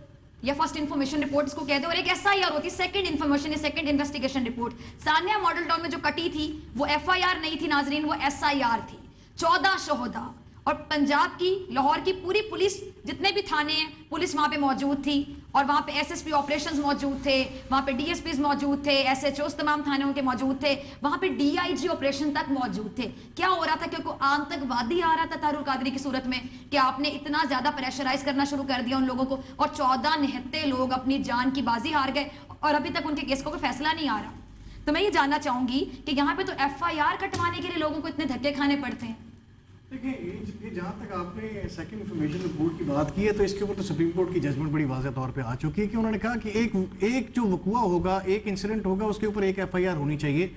یا فرسٹ انفارمیشن رپورٹ اس کو کہتے ہیں, اور ایک ایس آئی آر ہوتی ہے سیکنڈ انفارمیشن یا سیکنڈ انویسٹیگیشن رپورٹ. ثانیہ ماڈل ٹاؤن میں جو کٹی تھی وہ ایف آئی آر نہیں تھی ناظرین, وہ ایس آئی آر تھی. 14 شہدا اور پنجاب کی, لاہور کی پوری پولیس, جتنے بھی تھانے ہیں پولیس وہاں پہ موجود تھی, اور وہاں پہ ایس ایس پی آپریشنز موجود تھے, وہاں پہ ڈی ایس پیز موجود تھے, ایس ایچ اوز تمام تھانوں کے موجود تھے, وہاں پہ ڈی آئی جی آپریشن تک موجود تھے. کیا ہو رہا تھا, کیونکہ آتنکوادی آ رہا تھا طاہر القادری کی صورت میں کہ آپ نے اتنا زیادہ پریشرائز کرنا شروع کر دیا ان لوگوں کو, اور 14 نہتے لوگ اپنی جان کی بازی ہار گئے اور ابھی تک ان کے کیس کو کوئی فیصلہ نہیں آ رہا. تو میں یہ جاننا چاہوں گی کہ یہاں پہ تو ایف آئی آر کٹوانے کے لیے لوگوں کو اتنے دھکے کھانے پڑتے ہیں. دیکھیں جہاں تک آپ نے سیکنڈ انفارمیشن رپورٹ کی بات کی ہے تو اس کے اوپر تو سپریم کورٹ کی ججمنٹ بڑی واضح طور پہ آ چکی ہے کہ انہوں نے کہا کہ ایک جو وقوع ہوگا, ایک انسیڈنٹ ہوگا, اس کے اوپر ایک ایف آئی آر ہونی چاہیے.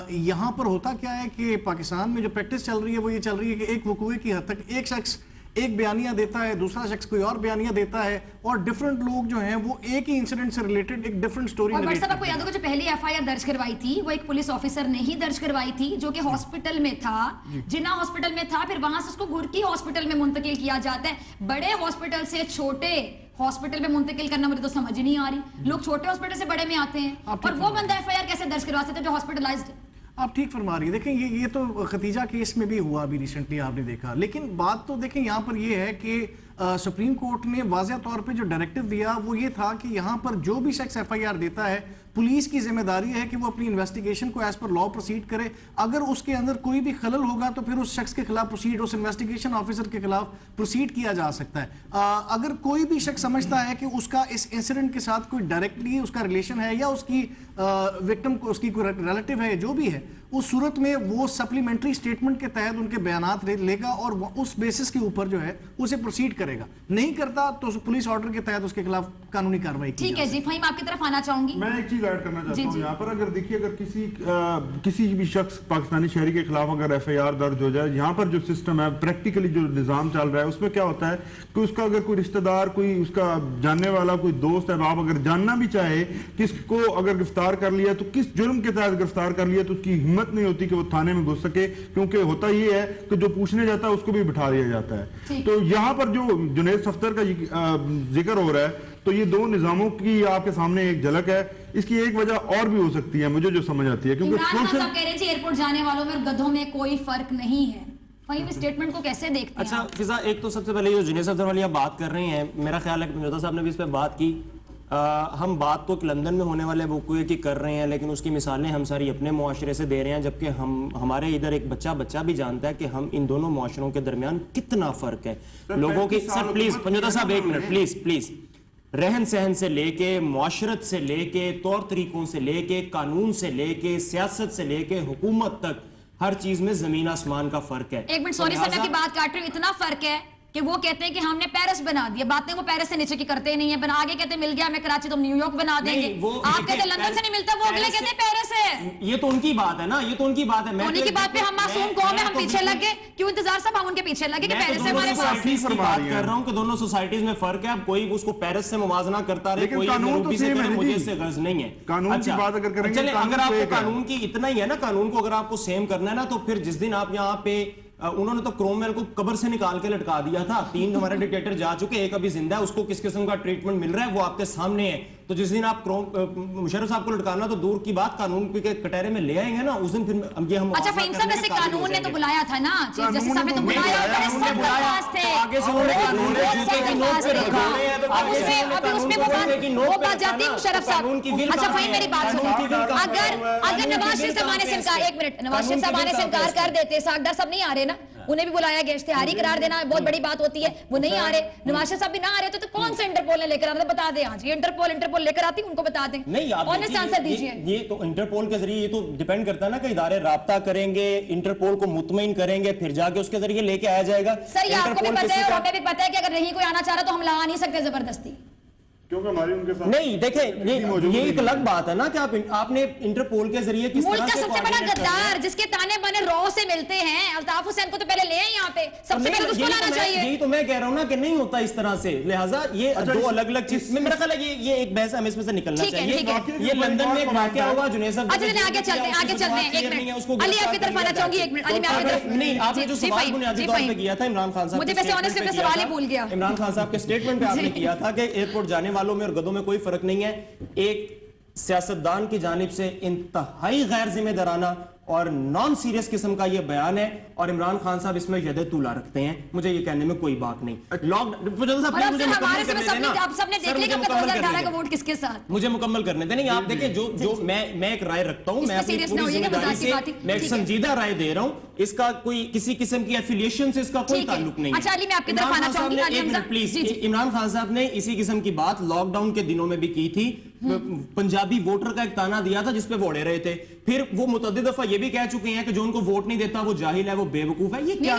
یہاں پر ہوتا کیا ہے کہ پاکستان میں جو پریکٹس چل رہی ہے وہ یہ چل رہی ہے کہ ایک وقوع کی حد تک ایک شخص ایک بیانیہ دیتا ہے, دوسرا شخص کوئی اور بیانیہ دیتا ہے, اور ڈفرنٹ لوگ جو ہیں وہ ایک ہی انسیڈنٹ سے ریلیٹڈ ایک ڈفرنٹ سٹوری اور بٹ صاحب آپ کو یاد ہوگا جو پہلی ایف آئی آر درج کروائی تھی وہ ایک پولیس آفیسر نے ہی درج کروائی تھی جو کہ ہاسپٹل میں تھا, جناح ہاسپٹل میں تھا, پھر وہاں سے اس کو گھرکی ہاسپٹل میں منتقل کیا جاتا ہے. بڑے ہاسپٹل سے چھوٹے ہاسپٹل میں منتقل کرنا مجھے تو سمجھ نہیں آ رہی. لوگ چھوٹے ہاسپٹل سے بڑے میں آتے ہیں, اور وہ بندہ ایف آئی آر کیسے درج کروا سکتے جو ہاسپٹلائزڈ ہے؟ آپ ٹھیک فرما رہی ہیں. دیکھیں یہ تو ختیجہ کیس میں بھی ہوا ابھی ریسنٹلی آپ نے دیکھا, لیکن بات تو دیکھیں یہاں پر یہ ہے کہ سپریم کورٹ نے واضح طور پہ جو ڈائریکٹو دیا وہ یہ تھا کہ یہاں پر جو بھی شخص ایف آئی آر دیتا ہے پولیس کی ذمہ داری ہے کہ وہ اپنی انویسٹیگیشن کو ایز پر لا پروسیڈ کرے. اگر اس کے اندر کوئی بھی خلل ہوگا تو پھر اس شخص کے خلاف پروسیڈ, اس انویسٹیگیشن آفیسر کے خلاف پروسیڈ کیا جا سکتا ہے. اگر کوئی بھی شخص سمجھتا ہے کہ اس کا اس انسیڈنٹ کے ساتھ کوئی ڈائریکٹلی اس کا ریلیشن ہے یا اس کی وکٹم کو اس کی کوئی ریلیٹیو ہے جو بھی ہے, اس صورت میں وہ سپلیمنٹری اسٹیٹمنٹ کے تحت ان کے بیانات لے گا اور اس بیسس کے اوپر جو ہے اسے پروسیڈ کرے گا. نہیں کرتا تو پولیس آرڈر کے تحت اس کے خلاف قانونی کارروائی کی. ٹھیک ہے جی, فہیم آپ کی طرف آنا چاہوں گی. میں ایک چیز ایڈ کرنا چاہتا ہوں یہاں پر. اگر دیکھیے اگر کسی بھی شخص پاکستانی شہری کے خلاف اگر ایف آئی آر درج ہو جائے, یہاں پر جو سسٹم ہے پریکٹیکلی جو نظام چل رہا ہے اس میں کیا ہوتا ہے کہ اس کا اگر کوئی رشتہ دار, کوئی اس کا جاننے والا, کوئی دوست ہے, آپ اگر جاننا بھی چاہے کس کو اگر گرفتار کر لیا تو کس جرم کے تحت گرفتار کر لیا, تو اس کی ہمت نہیں ہوتی کہ وہ تھانے میں گھس سکے, کیونکہ ہوتا یہ ہے کہ جو پوچھنے جاتا ہے اس کو بھی بٹھا دیا جاتا ہے. تو یہاں پر جو جنید صفدر کا ذکر ہو رہا ہے تو یہ دو نظاموں کی آپ کے سامنے ایک جھلک ہے. اس کی ایک وجہ اور بھی ہو سکتی ہے مجھے جو سمجھ آتی ہے, کیونکہ عمران خان صاحب کہہ رہے ہیں ایئرپورٹ جانے والوں میں اور گدھوں میں کوئی فرق نہیں ہے. فہیم اسٹیٹمنٹ کو کیسے دیکھتے ہیں؟ اچھا فضا، ایک تو سب سے پہلے جو جنید صفدر والی آپ بات کر رہے ہیں، میرا خیال ہے کہ مرزا صاحب نے بھی اس پہ بات کی. ہم بات تو لندن میں ہونے والے وقوعے کی کر رہے ہیں، لیکن اس کی مثالیں ہم ساری اپنے معاشرے سے دے رہے ہیں، جبکہ ہمارے ادھر ایک بچہ بھی جانتا ہے کہ ہم ان دونوں معاشروں کے درمیان کتنا فرق ہے. لوگوں کی سر پلیز پنجوتا صاحب ایک منٹ پلیز رہن سہن سے لے کے، معاشرت سے لے کے، طور طریقوں سے لے کے، قانون سے لے کے، سیاست سے لے کے، حکومت تک، ہر چیز میں زمین آسمان کا فرق ہے. ایک منٹ سوری سر میں آپ کی بات کاٹ رہی ہوں. اتنا فرق ہے کہ وہ کہتے ہیں کہ ہم نے پیرس بنا دیا، باتیں وہ پیرس سے نیچے کی کرتے نہیں ہیں، بنا آگے کہتے ہیں مل گیا ہمیں کراچی تو ہم نیو یارک بنا دیں گے. آپ کہتے ہیں لندن سے نہیں ملتا، وہ اگلے کہتے ہیں پیرس ہے. یہ تو ان کی بات ہے نا، یہ تو ان کی بات ہے. انہی کی بات پہ ہم معصوم قوم ہیں، ہم پیچھے لگے کیوں؟ انتظار صاحب ہم ان کے پیچھے لگے کہ پیرس سے ہمارے پاس. میں بات کر رہا ہوں کہ دونوں سوسائٹیز میں فرق ہے. اب کوئی اس کو پیرس سے موازنہ کرتا رہے، کوئی یورپی سے کرے، مجھے اس سے غرض نہیں ہے. قانون کی بات اگر کریں گے، چلیں اگر آپ کو قانون کی اتنا ہی ہے نا، قانون کو اگر آپ کو سیم کرنا ہے نا، تو پھر جس دن آپ یہاں پہ انہوں نے تو کرومویل کو قبر سے نکال کے لٹکا دیا تھا. 3 ہمارے ڈکٹیٹر جا چکے، ایک ابھی زندہ ہے، اس کو کس قسم کا ٹریٹمنٹ مل رہا ہے وہ آپ کے سامنے ہے. تو جس دن آپ مشرف صاحب کو لٹکانا تو دور کی بات، قانون کے کٹہرے میں لے آئیں گے نا، اس دن پھر یہ ہم. اچھا فہیم صاحب ویسے قانون نے تو بلایا تھا نا، چیف جسٹس صاحب نے تو بلایا، بڑے سخت الفاظ تھے. ابھی اس پہ وہ بات جاتی ہے مشرف صاحب. اچھا فہیم میری بات سنو، اگر نواز شریف صاحب آنے سے انکار، ایک منٹ، نواز شریف صاحب آنے سے انکار کر دیتے، ساکھدار صاحب نہیں آ رہے نا، انہیں بھی بلایا گیا، اشتہاری قرار دینا بہت بڑی بات ہوتی ہے، وہ نہیں آ رہے، نواز شریف صاحب بھی نہ آ رہے تو کون سے انٹرپول نے لے کر آنا؟ بتا دیں آج، یہ انٹرپول لے کر آتی ان کو بتا دیں. نہیں آنیسٹ آنسر دیجیے. یہ تو انٹرپول کے ذریعے، یہ تو ڈیپینڈ کرتا ہے نا کہ ادارے رابطہ کریں گے، انٹرپول کو مطمئن کریں گے، پھر جا کے اس کے ذریعے لے کے آیا جائے گا. سر یہ آپ کو بھی پتہ ہے اور ہمیں بھی پتہ ہے کہ اگر نہیں کوئی آنا چاہ رہا تو ہم لا نہیں سکتے زبردستی، کیونکہ ہماری ان کے ساتھ نہیں. دیکھیں یہ ایک الگ بات ہے نا کہ آپ نے انٹرپول کے ذریعے کس ملک طرح کا سے سب سے بڑا غدار جس کے تانے بانے رو سے ملتے ہیں، الطاف حسین کو تو پہلے لے آئیں یہاں پہ، سب سے پہلے اس کو لانا چاہیے. یہی تو میں کہہ رہا ہوں نا کہ نہیں ہوتا اس طرح سے. لہٰذا یہ دو الگ الگ چیز، میرا خیال ہے یہ ایک بحث ہمیں اس میں سے نکلنا چاہیے. یہ لندن میں ایک واقعہ ہوا جنید صاحب. اچھا آگے چلتے ہیں ایک منٹ. علی آپ کی طرف آنا چاہوں گی، ایک منٹ. علی میں آپ کی طرف نہیں، آپ نے جو سوال بنیادی طور پہ کیا تھا عمران خان صاحب، مجھے ویسے آنےسٹلی میں سوال ہی بھول گیا. عمران خان صاحب کے اسٹیٹمنٹ پہ آپ نے کیا تھا کہ ایئرپورٹ جانے والوں میں اور گدوں میں کوئی فرق نہیں ہے. ایک سیاستدان کی جانب سے انتہائی غیر ذمہ دارانہ اور نان سیریس قسم کا یہ بیان ہے، اور عمران خان صاحب اس میں ید طولا رکھتے ہیں. مجھے یہ کہنے میں کوئی بات نہیں. مجھے مکمل کرنے دیں. نہیں آپ دیکھیں، جو میں ایک رائے رکھتا ہوں، میں اپنی پوری ذمہ داری سے میں ایک سنجیدہ رائے دے رہا ہوں. اس کا کوئی کسی قسم کی ایفیلیشن سے اس کا کوئی تعلق نہیں ہے. پلیز عمران خان صاحب نے اسی قسم کی بات لاک ڈاؤن کے دنوں میں بھی کی تھی. پنجابی ووٹر کا ایک تانا دیا تھا جس پہ وہ اڑے رہے تھے. پھر وہ متعدد دفعہ یہ بھی کہہ چکے ہیں کہ جو ان کو ووٹ نہیں دیتا وہ جاہل ہے، وہ بے وقوف ہے. یہ کیا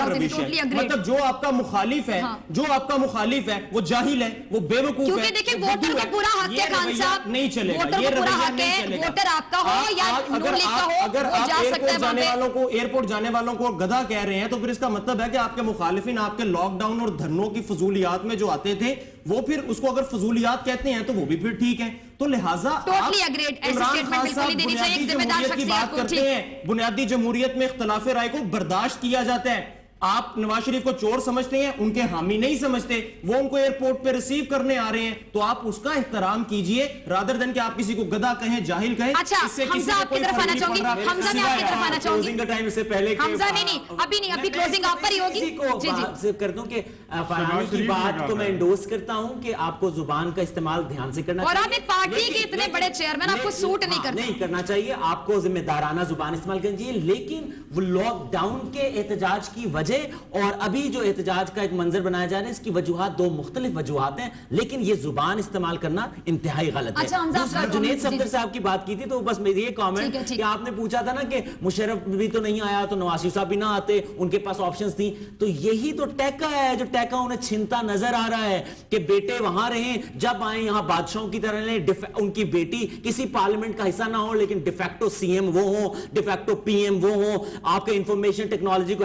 روش ہے؟ مطلب جو آپ کا مخالف ہے وہ جاہل ہے، وہ بے وقوف ہے. کیونکہ دیکھیں ووٹر کو پورا حق ہے خان صاحب، نہیں چلے گا یہ رویہ، نہیں چلے گا. ووٹر آپ کا ہو یا نون لیگ کا ہو، اگر وہ جا سکتا ہے وہاں پہ. ایئرپورٹ جانے والوں کو گدھا کہہ رہے ہیں تو پھر اس کا مطلب ہے کہ آپ کے مخالفین آپ کے لاک ڈاؤن اور دھرنوں کی فضولیات میں جو آتے تھے وہ پھر اس کو اگر فضولیات کہتے ہیں تو وہ بھی پھر ٹھیک ہے. تو لہٰذا عمران خان صاحب بنیادی جمہوریت کی بات کرتے ہیں، بنیادی جمہوریت میں اختلاف رائے کو برداشت کیا جاتا ہے. آپ نواز شریف کو چور سمجھتے ہیں، ان کے حامی نہیں سمجھتے. وہ ان کو ایئرپورٹ پہ ریسیو کرنے آ رہے ہیں تو آپ اس کا احترام کیجئے، رادر دین کہ آپ کسی کو گدھا کہیں، جاہل کہیں. اچھا حمزہ آپ کی طرف آنا چاہوں گی، حمزہ میں آپ کی طرف آنا چاہوں گی. کلوزنگ کا ٹائم اس سے پہلے حمزہ نہیں ابھی کلوزنگ آپ پر ہی ہوگی. جی جی کر دوں کہ فرحانی کی بات کو میں انڈورس کرتا ہوں کہ آپ کو زبان کا استعمال دھیان سے کرنا چاہیے، اور آپ ایک پارٹی کے اتنے بڑے چیئرمین، آپ کو سوٹ نہیں کرنا چاہیے. آپ کو ذمہ دارانہ زبان استعمال کرنی چاہیے. لیکن وہ لاک ڈاؤن کے احتجاج کی وجہ اور ابھی جو احتجاج کا ایک منظر بنایا جا رہا ہے، اس کی وجوہات دو مختلف وجوہات ہیں، لیکن یہ زبان استعمال کرنا انتہائی غلط ہے. دوسرا جنید صفدر صاحب کی بات کی تھی تو بس میری یہ کامنٹ کہ آپ نے پوچھا تھا نا کہ مشرف بھی تو نہیں آیا تو نواز شریف صاحب بھی نہ آتے، ان کے پاس آپشنز تھیں. تو یہی تو ٹیکا ہے جو ٹیکا انہیں چھنتا نظر آ رہا ہے کہ بیٹے وہاں رہیں، جب آئیں یہاں بادشاہوں کی طرح لیں. ان کی بیٹی کسی پارلیمنٹ کا حصہ نہ ہو لیکن ڈیفیکٹو سی ایم وہ ہوں، ڈیفیکٹو پی ایم وہ ہوں، آپ کے انفارمیشن ٹیکنالوجی کو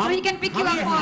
so he can pick you up for